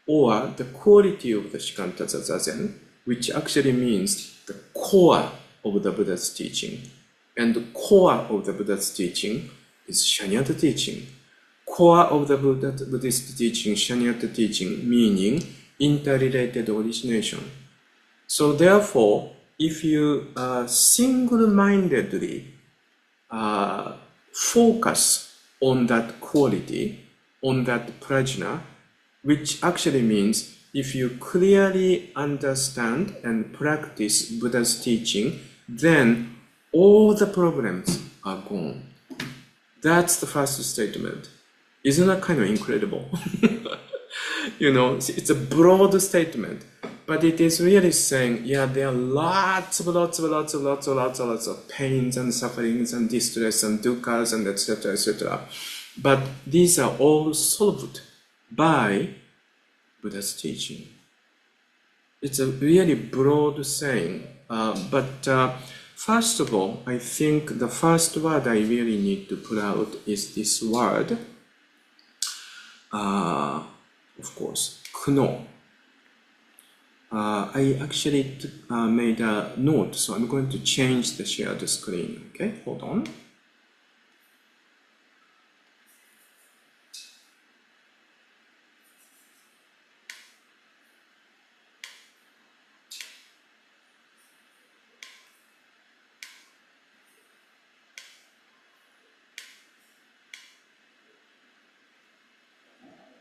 or the quality of the Shikanta Zazazen, which actually means the core of the Buddha's teaching. And the core of the Buddha's teaching is Shanyata teaching. Core of the Buddhist teaching, Shanyata teaching, meaning interrelated origination. So therefore, if you single-mindedly focus on that quality, on that prajna, which actually means if you clearly understand and practice Buddha's teaching, then all the problems are gone. That's the first statement. Isn't that kind of incredible? It's a broad statement, but it is really saying, yeah, there are lots of pains and sufferings and distress and dukkhas and etc., etc. But these are all solved by Buddha's teaching. It's a really broad saying, but first of all, I think the first word I really need to put out is this word, of course, kuno. I actually made a note, so I'm going to change the shared screen. Okay, hold on.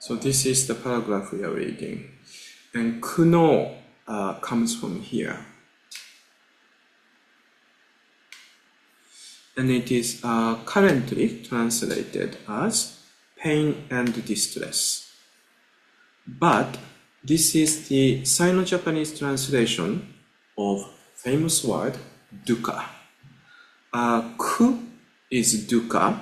So this is the paragraph we are reading. And kuno comes from here. And it is currently translated as pain and distress. But this is the Sino-Japanese translation of famous word dukkha. Ku is dukkha,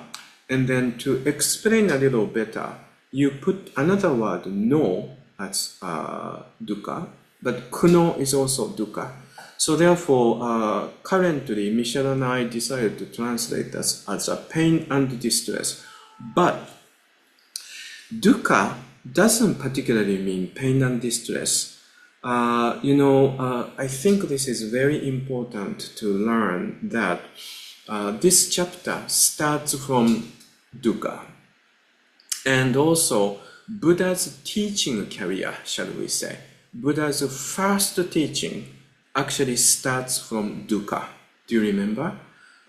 and then to explain a little better, you put another word no as dukkha, but kuno is also dukkha. So therefore, currently, Michelle and I decided to translate this as a pain and distress. But dukkha doesn't particularly mean pain and distress. I think this is very important to learn that this chapter starts from dukkha. And also, Buddha's teaching career, shall we say, Buddha's first teaching actually starts from dukkha. Do you remember?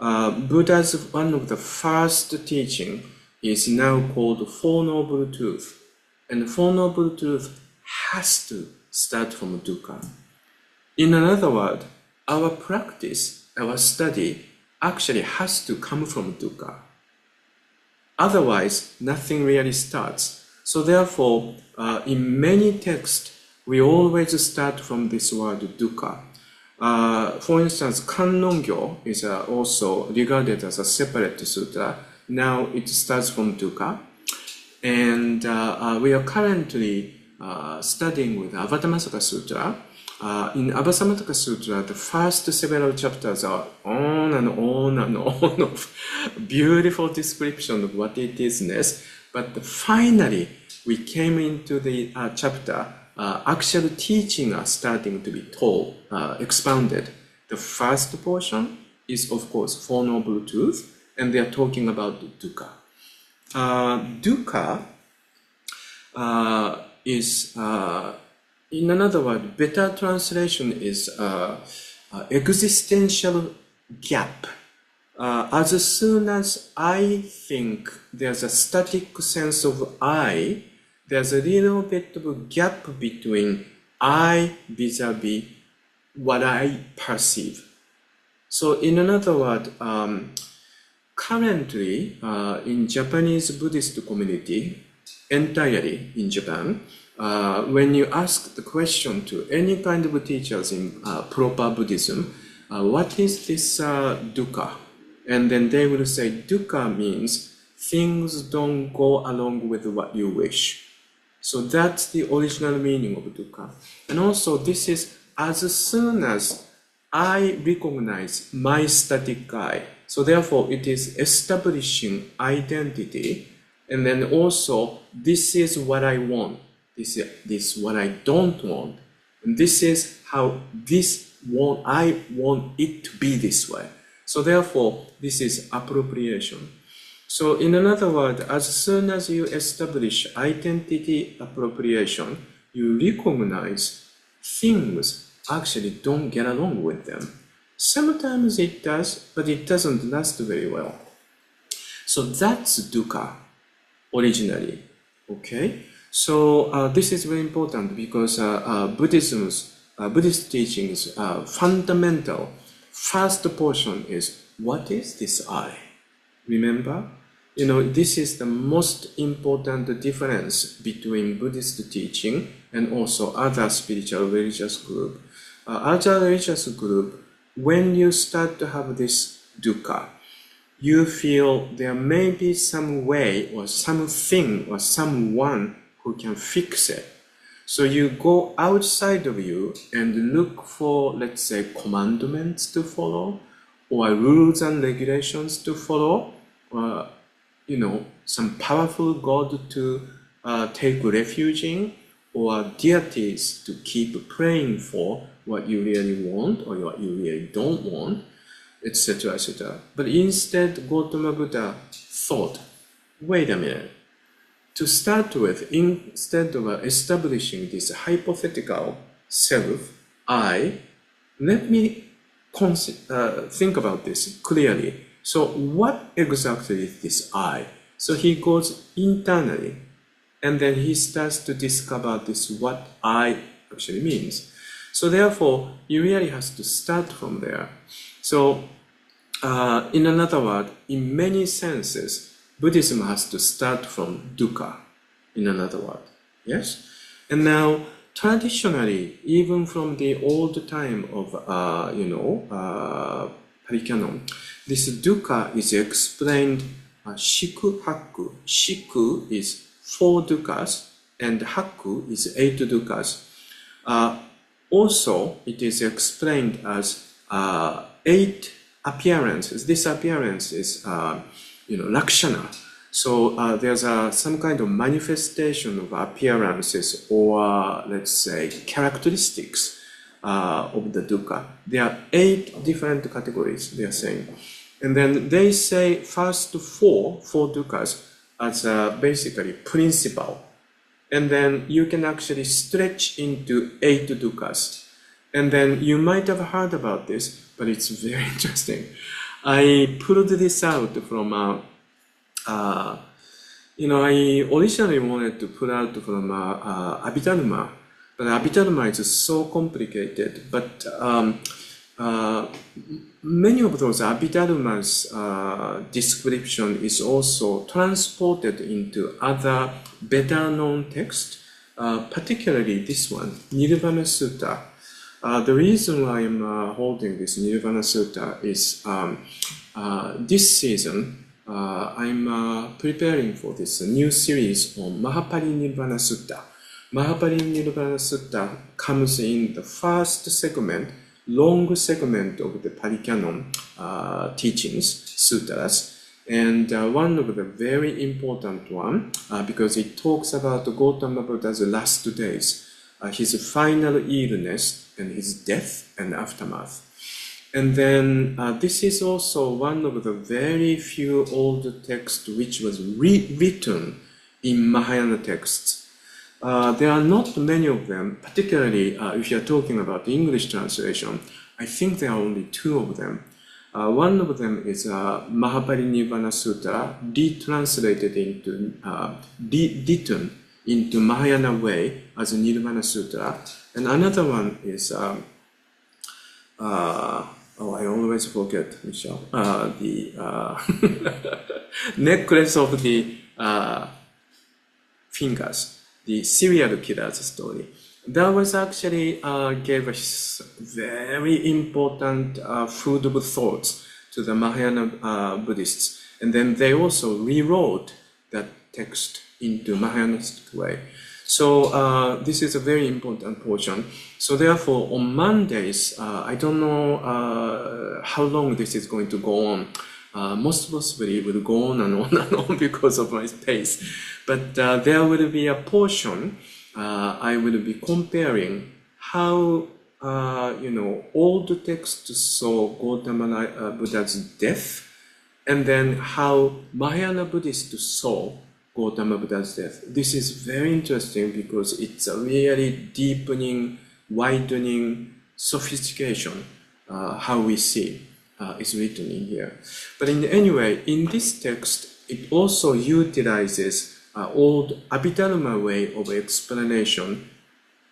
Buddha's one of the first teaching is now called Four Noble Truths. And the Four Noble Truths has to start from dukkha. In another word, our practice, our study, actually has to come from dukkha. Otherwise, nothing really starts. So therefore, in many texts, we always start from this word dukkha. For instance, Kannon-gyō is also regarded as a separate sutra. Now it starts from dukkha. And we are currently studying with Avatamsaka Sutra. In Avatamsaka Sutra, the first several chapters are on and on and on of beautiful description of what it is. But finally, we came into the chapter, actual teaching are starting to be told, expounded. The first portion is, of course, Four Noble Truths, and they are talking about dukkha. Dukkha is, in another word, better translation is existential gap. As soon as I think there's a static sense of I, there's a little bit of a gap between I vis-a-vis what I perceive. So in another word, currently in Japanese Buddhist community, entirely in Japan, when you ask the question to any kind of teachers in proper Buddhism, what is this dukkha? And then they will say dukkha means things don't go along with what you wish. So that's the original meaning of dukkha. And also this is as soon as I recognize my static I. So therefore it is establishing identity. And then also this is what I want. This is what I don't want. And this is how I want it to be this way. So therefore, this is appropriation. So in another word, as soon as you establish identity appropriation, you recognize things actually don't get along with them. Sometimes it does, but it doesn't last very well. So that's dukkha originally, okay? So this is very important because Buddhist teachings fundamental. First portion is, what is this I? Remember? This is the most important difference between Buddhist teaching and also other spiritual religious group. Other religious group, when you start to have this dukkha, you feel there may be some way or something or someone who can fix it. So you go outside of you and look for, let's say, commandments to follow, or rules and regulations to follow, or, some powerful god to take refuge in, or deities to keep praying for what you really want or what you really don't want, etc., etc. But instead, Gautama Buddha thought, wait a minute. To start with, instead of establishing this hypothetical self, I, let me think about this clearly. So what exactly is this I? So he goes internally, and then he starts to discover this what I actually means. So therefore, you really have to start from there. So in another word, in many senses, Buddhism has to start from dukkha, in another word, yes? And now, traditionally, even from the old time of, Parikanon, this dukkha is explained, shiku, hakku. Shiku is 4 dukkhas, and hakku is 8 dukkhas. Also, it is explained as 8 appearances. This appearance is lakshana. So there's some kind of manifestation of appearances or, let's say, characteristics of the dukkha. There are 8 different categories, they are saying. And then they say first 4 dukkhas as basically principal. And then you can actually stretch into 8 dukkhas. And then you might have heard about this, but it's very interesting. I pulled this out from, I originally wanted to pull out from Abhidharma, but Abhidharma is so complicated. But many of those Abhidharma's description is also transported into other better known texts, particularly this one, Nirvana Sutta. The reason why I'm holding this Nirvana Sutta is this season I'm preparing for this new series on Mahaparinirvana Sutta. Mahaparinirvana Sutta comes in the first segment, long segment of the Parikanon teachings, sutras, And one of the very important one, because it talks about Gautama Buddha's last days, his final illness and his death and aftermath. And then this is also one of the very few old texts which was rewritten in Mahayana texts. There are not many of them, particularly if you're talking about the English translation. I think there are only two of them. One of them is Mahaparinirvana Sutta, retranslated into, written into Mahayana way as a Nirvana Sutra. And another one is, I always forget, Michelle, the necklace of the fingers, the serial killer's story. That was actually gave us very important food of thoughts to the Mahayana Buddhists. And then they also rewrote that text into Mahayanist way. So this is a very important portion. So therefore, on Mondays, I don't know how long this is going to go on. Most possibly it will go on and on and on because of my pace. But there will be a portion I will be comparing how old texts saw Gautama Buddha's death, and then how Mahayana Buddhists saw Gautama Buddha's death. This is very interesting because it's a really deepening, widening sophistication how we see is written in here. But in anyway, in this text, it also utilizes old Abhidharma way of explanation,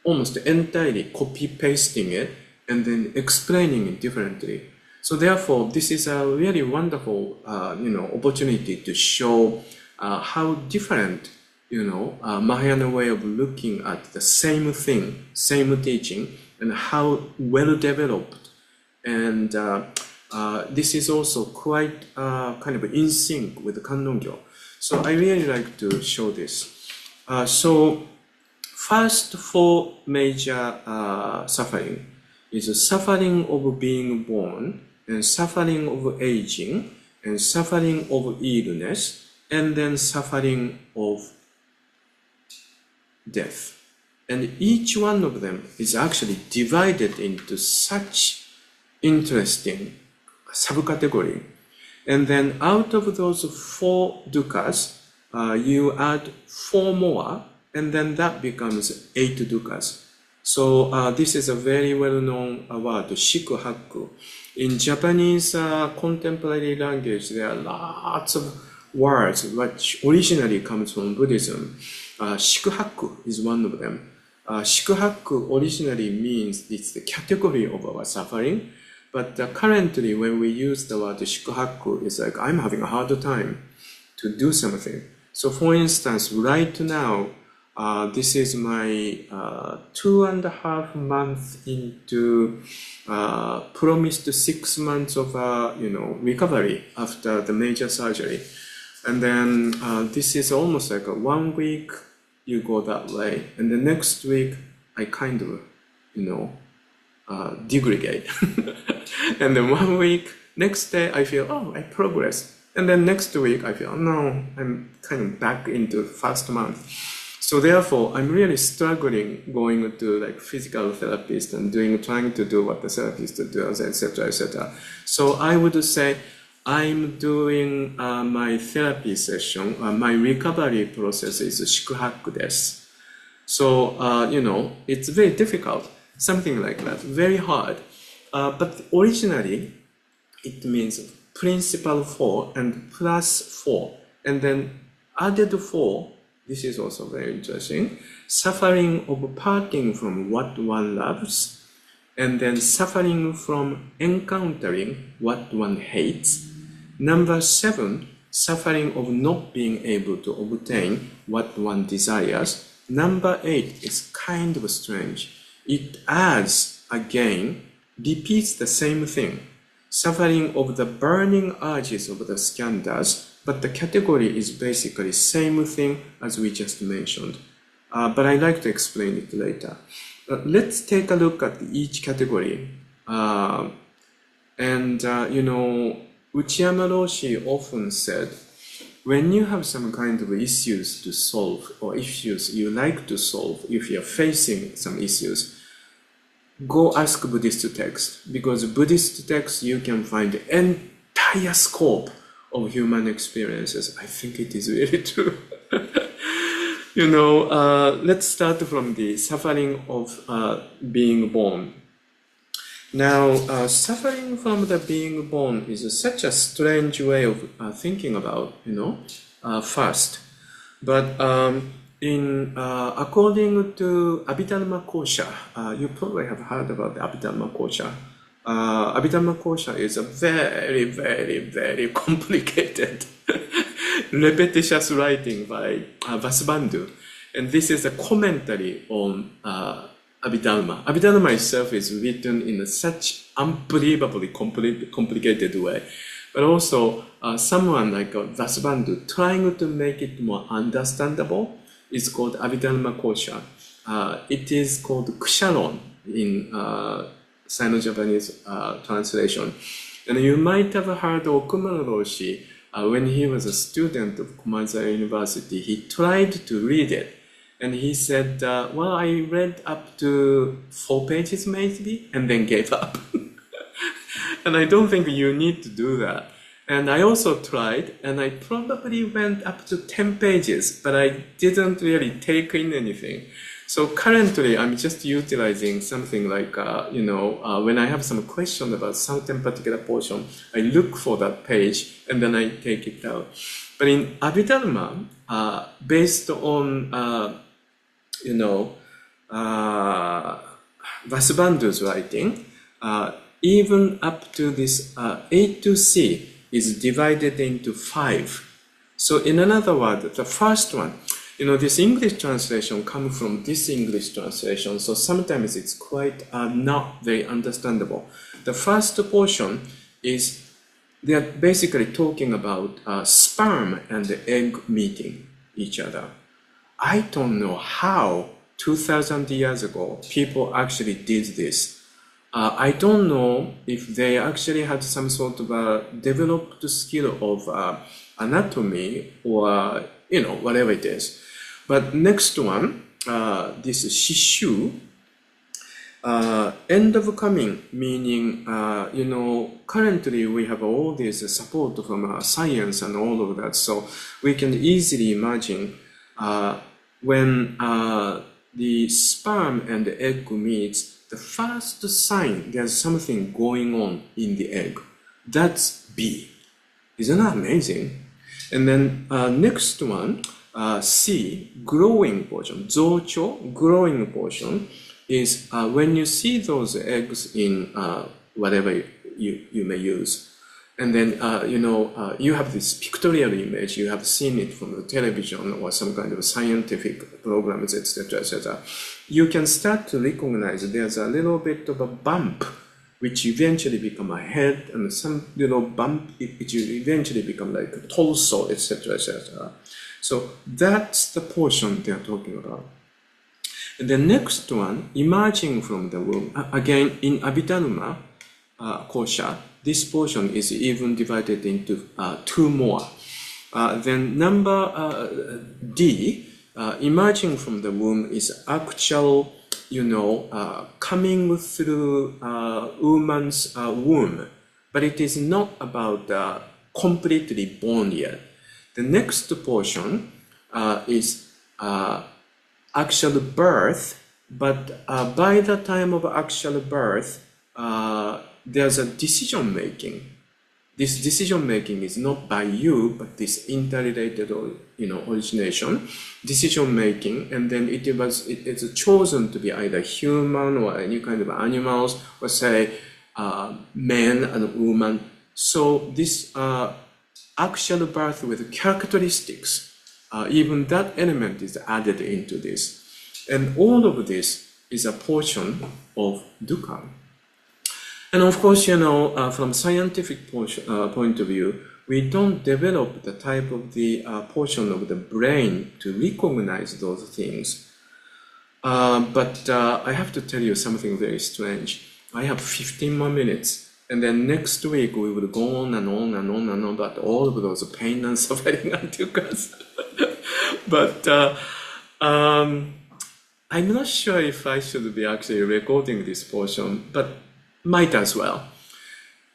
almost entirely copy-pasting it and then explaining it differently. So therefore, this is a really wonderful, opportunity to show how different, Mahayana way of looking at the same thing, same teaching, and how well developed. And this is also quite kind of in sync with the Kannon-gyō. So I really like to show this. So first four major suffering is suffering of being born, and suffering of aging, and suffering of illness, and then suffering of death. And each one of them is actually divided into such interesting subcategory. And then out of those four dukkha's, you add four more, and then that becomes 8 dukkha's. So this is a very well-known word, shikuhaku. In Japanese contemporary language, there are lots of words which originally comes from Buddhism. Shikuhaku is one of them. Shikuhaku originally means it's the category of our suffering. But currently, when we use the word shikuhaku, it's like I'm having a hard time to do something. So for instance, right now, this is my 2.5 months into promised 6 months of recovery after the major surgery. And then this is almost like a 1 week you go that way, and the next week I kind of degrade. And then 1 week, next day I feel, oh, I progressed. And then next week I feel, oh, no, I'm kind of back into first month. So therefore, I'm really struggling going to like physical therapist and trying to do what the therapist does, etc., etc. So I would say I'm doing my therapy session, my recovery process is shikuhaku desu. So, it's very difficult, something like that, very hard. But originally, it means principal 4 and plus 4, and then added 4. This is also very interesting. Suffering of parting from what one loves, and then suffering from encountering what one hates. Number 7, suffering of not being able to obtain what one desires. Number 8 is kind of strange. It adds again, repeats the same thing. Suffering of the burning urges of the skandhas, but the category is basically same thing as we just mentioned. But I'd like to explain it later. Let's take a look at each category. Uchiyama Roshi often said, when you have some kind of issues to solve or issues you like to solve, if you're facing some issues, go ask Buddhist text, because Buddhist text you can find the entire scope of human experiences. I think it is really true. Let's start from the suffering of being born. Now, suffering from the being born is such a strange way of thinking about, first. But according to Abhidharma Kosha, you probably have heard about the Abhidharma Kosha. Abhidharma Kosha is a very, very, very complicated, repetitious writing by Vasubandhu. And this is a commentary on Abhidharma. Abhidharma itself is written in such unbelievably complicated way. But also, someone like Vasubandhu trying to make it more understandable is called Abhidharma Kosha. It is called Kusharon in Sino-Japanese translation. And you might have heard Okumura Roshi, when he was a student of Kumazawa University, he tried to read it. And he said, well, I read up to 4 pages maybe, and then gave up. And I don't think you need to do that. And I also tried, and I probably went up to 10 pages, but I didn't really take in anything. So currently, I'm just utilizing something like, when I have some question about certain particular portion, I look for that page, and then I take it out. But in Abhidharma, based on Vasubandhu's writing, even up to this A to C is divided into 5. So in another word, the first one, this English translation comes from this English translation, so sometimes it's quite not very understandable. The first portion is, they are basically talking about sperm and the egg meeting each other. I don't know how 2,000 years ago people actually did this. I don't know if they actually had some sort of a developed skill of anatomy or, whatever it is. But next one, this Shishu, end of coming, meaning, currently we have all this support from science and all of that, so we can easily imagine when the sperm and the egg meets, the first sign there's something going on in the egg. That's B. Isn't that amazing? And then next one, C, growing portion, zocho, growing portion, is when you see those eggs in whatever you may use. And then, you have this pictorial image, you have seen it from the television or some kind of scientific programs, etc., etc. You can start to recognize there's a little bit of a bump, which eventually become a head, and some little bump, which eventually become like a torso, etc., etc. So that's the portion they are talking about. And the next one, emerging from the womb, again in Abhidharma Kosha, this portion is even divided into 2 more. Then number D, emerging from the womb, is actual, coming through woman's womb, but it is not about completely born yet. The next portion is actual birth, but by the time of actual birth, there's a decision making. This decision making is not by you, but this interrelated, origination, decision making, and then it's chosen to be either human or any kind of animals, or say man and woman. So this actual birth with characteristics, even that element is added into this, and all of this is a portion of dukkha. And of course, from scientific point of view, we don't develop the type of the portion of the brain to recognize those things. But I have to tell you something very strange. I have 15 more minutes. And then next week we would go on and on and on and on about all of those pain and suffering until us. But I'm not sure if I should be actually recording this portion, but might as well.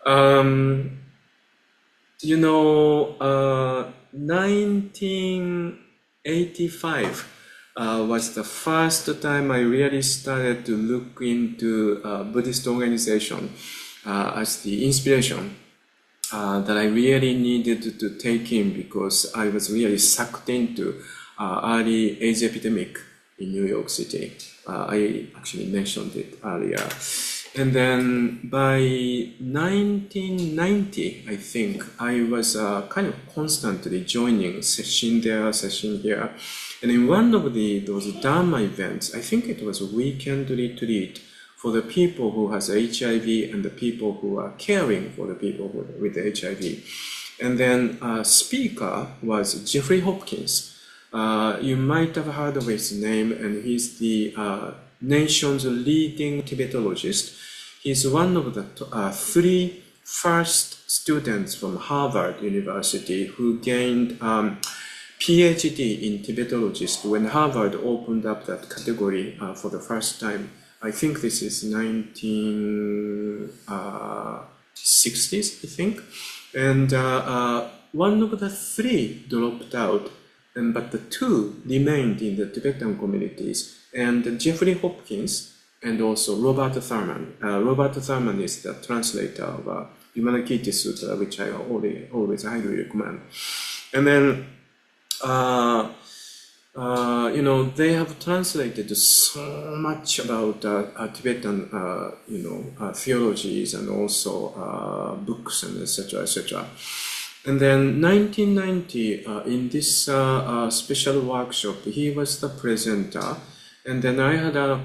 1985 was the first time I really started to look into Buddhist organization as the inspiration that I really needed to take in, because I was really sucked into early AIDS epidemic in New York City. I actually mentioned it earlier. And then by 1990, I think, I was kind of constantly joining session there, session here. And in one of those Dharma events, I think it was a weekend retreat for the people who has HIV and the people who are caring for the people with HIV. And then speaker was Jeffrey Hopkins. You might have heard of his name, and he's the nation's leading Tibetologist. He's one of the three first students from Harvard University who gained PhD in Tibetologist when Harvard opened up that category for the first time. I think this is 1960s, I think. And one of the three dropped out, but the two remained in the Tibetan communities. And Jeffrey Hopkins and also Robert Thurman. Robert Thurman is the translator of Vimalakirti Sūtra, which I always highly recommend. And then, they have translated so much about Tibetan, theologies and also books and etc., etc. And then 1990, in this special workshop, he was the presenter. And then I had a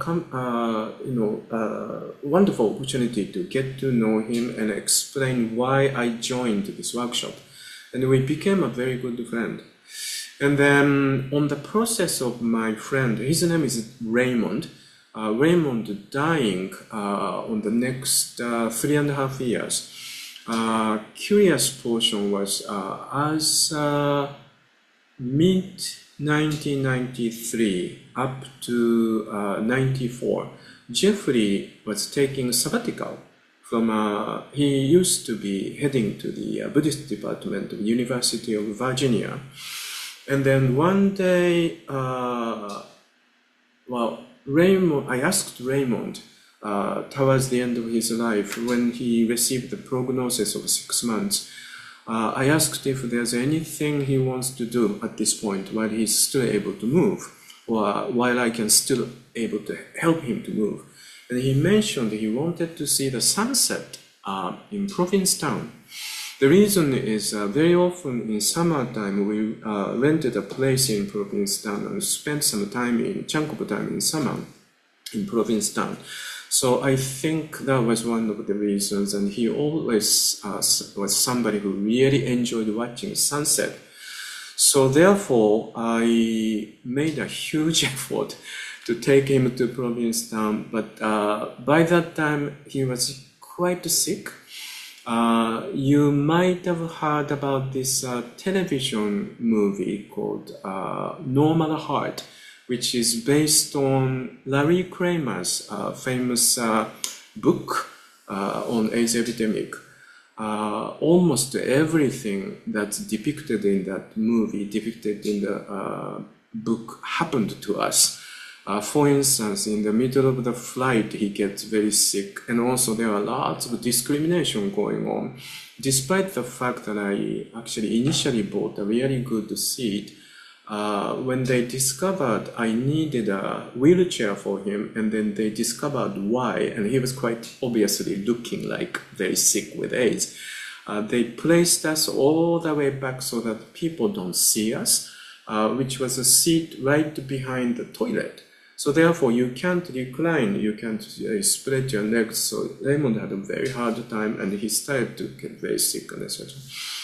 wonderful opportunity to get to know him and explain why I joined this workshop. And we became a very good friend. And then on the process of my friend, his name is Raymond. Raymond dying on the next 3.5 years. Curious portion was as mid-1993 up to 94, Jeffrey was taking sabbatical from, he used to be heading to the Buddhist department of University of Virginia. And then one day, Raymond, I asked Raymond towards the end of his life, when he received the prognosis of 6 months, I asked if there's anything he wants to do at this point while he's still able to move, or while I can still able to help him to move. And he mentioned he wanted to see the sunset in Provincetown. The reason is very often in summertime we rented a place in Provincetown and spent some time chunk of time in summer in Provincetown. So I think that was one of the reasons, and he always was somebody who really enjoyed watching sunset. So therefore, I made a huge effort to take him to Provincetown, but by that time he was quite sick. You might have heard about this television movie called Normal Heart, which is based on Larry Kramer's famous book on AIDS epidemic. Almost everything that's depicted in that movie, depicted in the book, happened to us. For instance, in the middle of the flight, he gets very sick, and also there are lots of discrimination going on. Despite the fact that I actually initially bought a really good seat, when they discovered I needed a wheelchair for him, and then they discovered why, and he was quite obviously looking like very sick with AIDS, they placed us all the way back so that people don't see us, which was a seat right behind the toilet. So therefore, you can't recline, you can't spread your legs. So Raymond had a very hard time, and he started to get very sick and etc.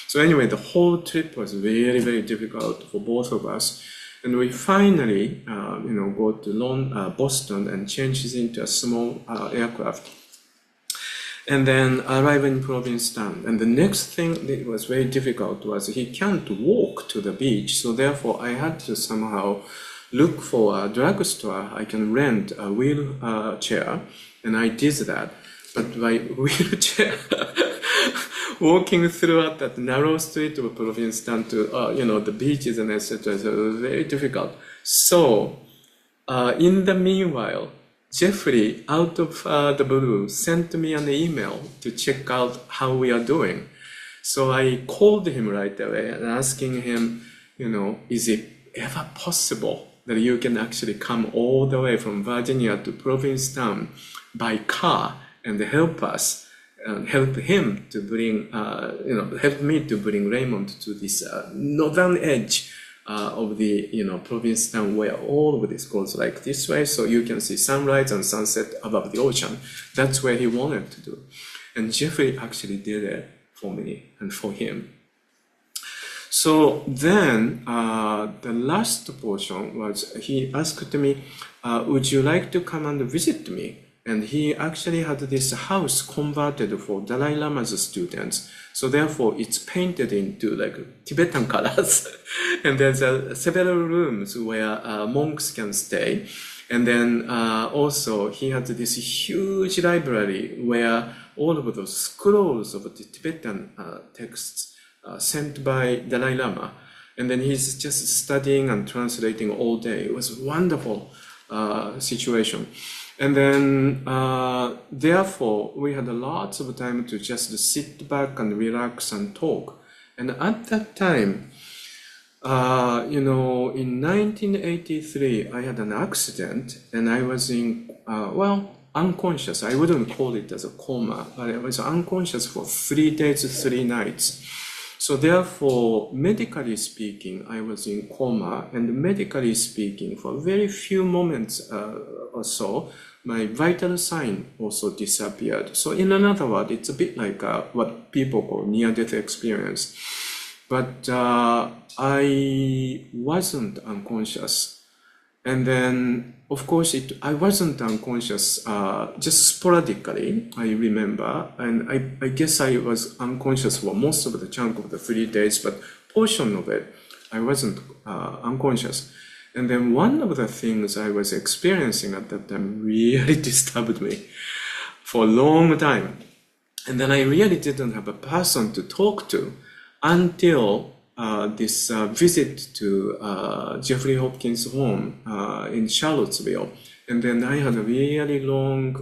So anyway, the whole trip was very, very difficult for both of us. And we finally, go to Boston and changed into a small aircraft. And then arrive in Provincetown. And the next thing that was very difficult was he can't walk to the beach. So therefore I had to somehow look for a drugstore. I can rent a wheelchair. And I did that. But by wheelchair, walking throughout that narrow street of Provincetown to, the beaches and etc. So it was very difficult. So in the meanwhile, Jeffrey, out of the blue, sent me an email to check out how we are doing. So I called him right away and asking him, is it ever possible that you can actually come all the way from Virginia to Provincetown by car and help us, help him to bring, help me to bring Raymond to this northern edge of the Provincetown, where all of this goes like this way, so you can see sunrise and sunset above the ocean. That's where he wanted to do. And Jeffrey actually did it for me and for him. So then the last portion was he asked me, would you like to come and visit me? And he actually had this house converted for Dalai Lama's students. So therefore it's painted into like Tibetan colors. And there's several rooms where monks can stay. And then also he had this huge library where all of those scrolls of the Tibetan texts sent by Dalai Lama. And then he's just studying and translating all day. It was a wonderful situation. And then, therefore, we had lots of time to just sit back and relax and talk. And at that time, in 1983, I had an accident and I was in, unconscious. I wouldn't call it as a coma, but I was unconscious for 3 days, 3 nights. So therefore, medically speaking, I was in coma, and medically speaking, for very few moments or so, my vital sign also disappeared. So in another word, it's a bit like what people call near-death experience. But I wasn't unconscious. And then, of course, I wasn't unconscious just sporadically, I remember. And I guess I was unconscious for most of the chunk of the 3 days, but portion of it, I wasn't unconscious. And then one of the things I was experiencing at that time really disturbed me for a long time. And then I really didn't have a person to talk to until this visit to Jeffrey Hopkins' home in Charlottesville. And then I had a really long,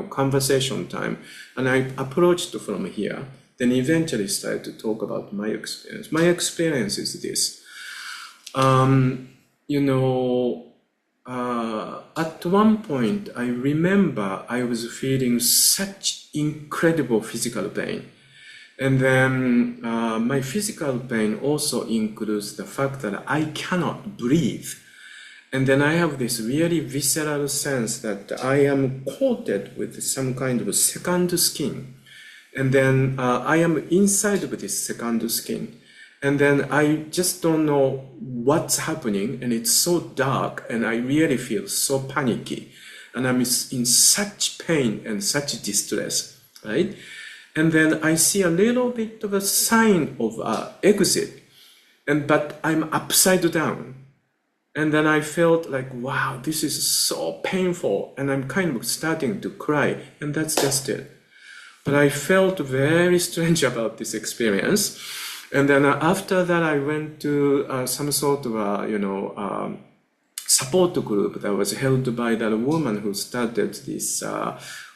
conversation time. And I approached from here, then eventually started to talk about my experience. My experience is this. At one point, I remember I was feeling such incredible physical pain. And then my physical pain also includes the fact that I cannot breathe. And then I have this really visceral sense that I am coated with some kind of second skin. And then I am inside of this second skin. And then I just don't know what's happening, and it's so dark, and I really feel so panicky. And I'm in such pain and such distress, right? And then I see a little bit of a sign of exit, but I'm upside down. And then I felt like, wow, this is so painful, and I'm kind of starting to cry, and that's just it. But I felt very strange about this experience. And then after that, I went to some sort of support group that was held by that woman who started this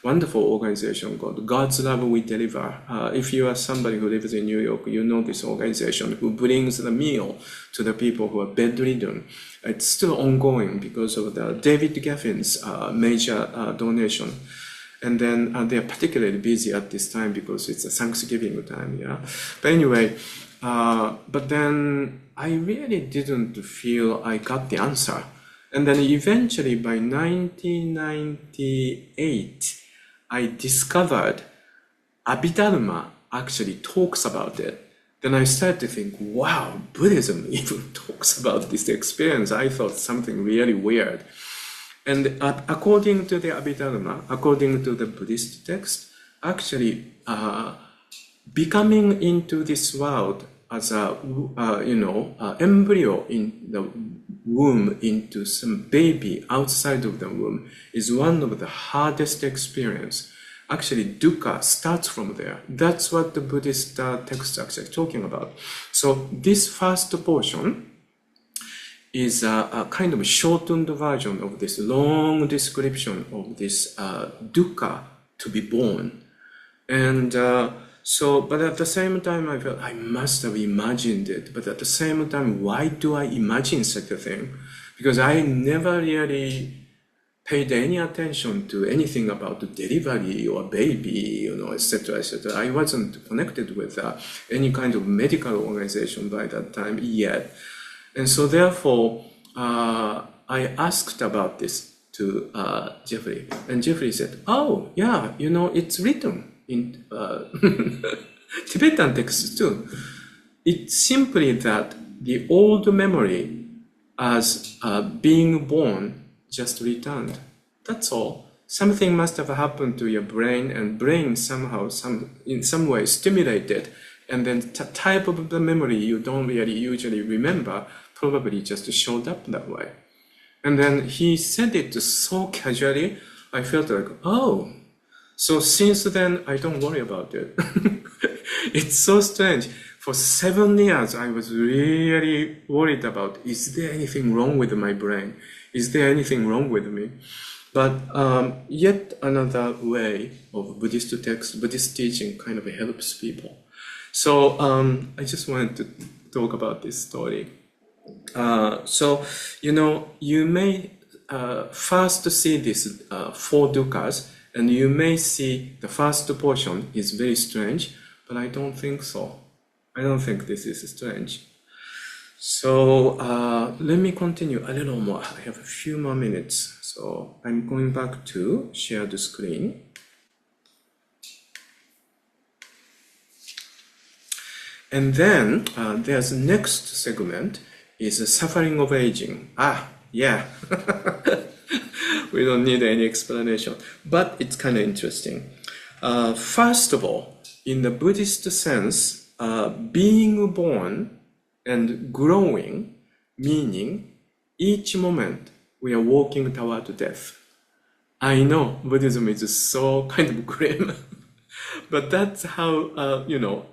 wonderful organization called God's Love We Deliver. If you are somebody who lives in New York, you know this organization who brings the meal to the people who are bedridden. It's still ongoing because of the David Gaffin's major donation. And then they're particularly busy at this time because it's a Thanksgiving time, yeah. But anyway, but then I really didn't feel I got the answer. And then eventually by 1998, I discovered Abhidharma actually talks about it. Then I started to think, wow, Buddhism even talks about this experience. I thought something really weird. And according to the Abhidharma, according to the Buddhist text, actually becoming into this world as a embryo in the womb into some baby outside of the womb is one of the hardest experience. Actually, dukkha starts from there. That's what the Buddhist text actually talking about. So this first portion is a kind of shortened version of this long description of this dukkha to be born. And but at the same time, I felt I must have imagined it. But at the same time, why do I imagine such a thing? Because I never really paid any attention to anything about the delivery or baby, etc., etc. I wasn't connected with any kind of medical organization by that time yet. And so therefore, I asked about this to Jeffrey. And Jeffrey said, oh, yeah, it's written in Tibetan texts too. It's simply that the old memory as being born just returned. That's all. Something must have happened to your brain, and brain somehow, in some way stimulated, and then type of the memory you don't really usually remember probably just showed up that way. And then he said it so casually, I felt like, oh, so since then I don't worry about it. It's so strange. For 7 years, I was really worried about, is there anything wrong with my brain? Is there anything wrong with me? But yet another way of Buddhist text, Buddhist teaching kind of helps people. So I just wanted to talk about this story. You may first see these 4 dukkhas, and you may see the first portion is very strange, but I don't think so. I don't think this is strange. So let me continue a little more. I have a few more minutes. So I'm going back to share the screen. And then there's next segment is suffering of aging. Yeah. We don't need any explanation, but it's kind of interesting. First of all, in the Buddhist sense, being born and growing, meaning each moment we are walking toward death. I know Buddhism is so kind of grim, but that's how,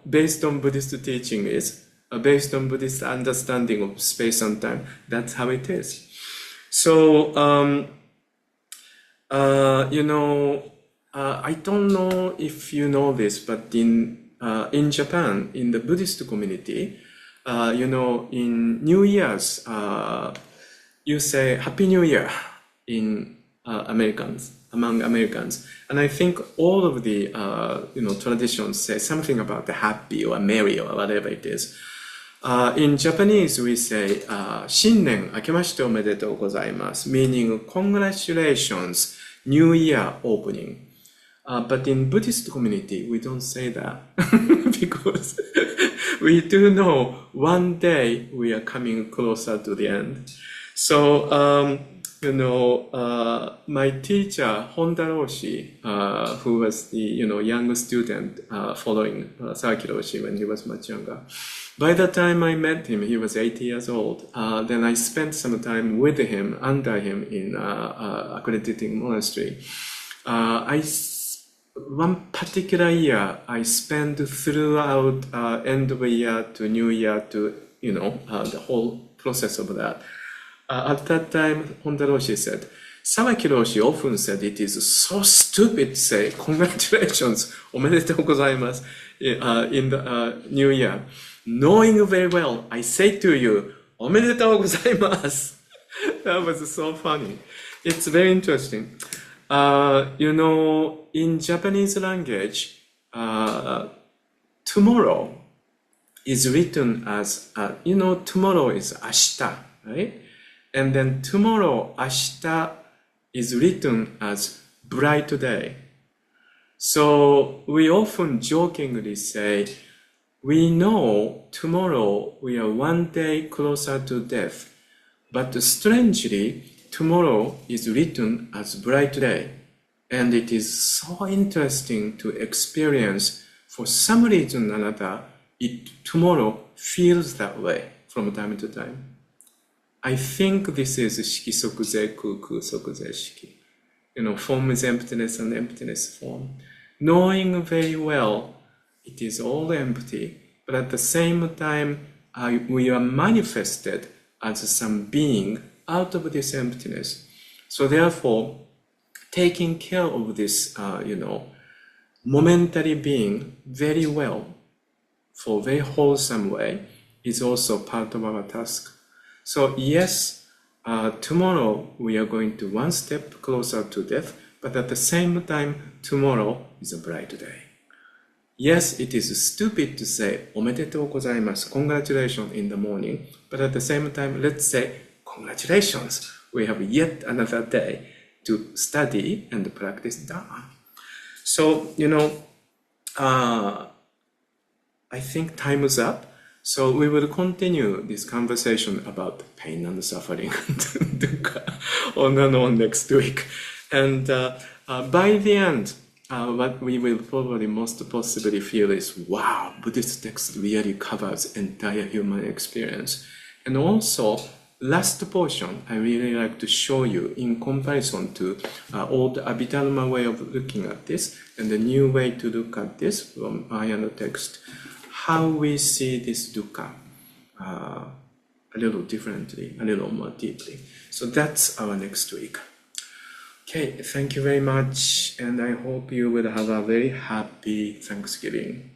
based on Buddhist teaching is, based on Buddhist understanding of space and time, that's how it is. So, I don't know if you know this, but in Japan, in the Buddhist community, in New Year's, you say Happy New Year in among Americans. And I think all of the, traditions say something about the happy or merry or whatever it is. In Japanese, we say, Shinnen akemashite omedetou gozaimasu, meaning congratulations, New Year opening. But in Buddhist community, we don't say that because we do know one day we are coming closer to the end. So, my teacher, Honda Roshi, who was the, young student following Saki Roshi when he was much younger. By the time I met him, he was 80 years old. Then I spent some time with him, under him in accrediting monastery. One particular year, I spent throughout end of the year to New Year to, the whole process of that. At that time, Honda Roshi said, Sawaki Roshi often said it is so stupid to say congratulations, omedetou gozaimasu, in the New Year. Knowing very well, I say to you, omedetou gozaimasu. That was so funny. It's very interesting. In Japanese language, tomorrow is written as, tomorrow is ashita, right? And then tomorrow, ashita, is written as bright day. So we often jokingly say, we know tomorrow we are one day closer to death, but strangely, tomorrow is written as bright day. And it is so interesting to experience, for some reason or another, tomorrow feels that way from time to time. I think this is shiki sokuze, kuku sokuze shiki. Form is emptiness and emptiness form. Knowing very well it is all empty, but at the same time we are manifested as some being out of this emptiness. So therefore, taking care of this, momentary being very well, for a very wholesome way, is also part of our task. So yes, tomorrow we are going to one step closer to death, but at the same time, tomorrow is a bright day. Yes, it is stupid to say omedetou gozaimasu, congratulations in the morning, but at the same time, let's say congratulations, we have yet another day to study and practice Dharma. So, I think time is up. So we will continue this conversation about pain and suffering on next week. And by the end, what we will probably most possibly feel is, wow, Buddhist text really covers entire human experience. And also, last portion, I really like to show you in comparison to old Abhidharma way of looking at this and the new way to look at this from Mahayana text, how we see this dukkha a little differently, a little more deeply. So that's our next week. Okay, thank you very much, and I hope you will have a very happy Thanksgiving.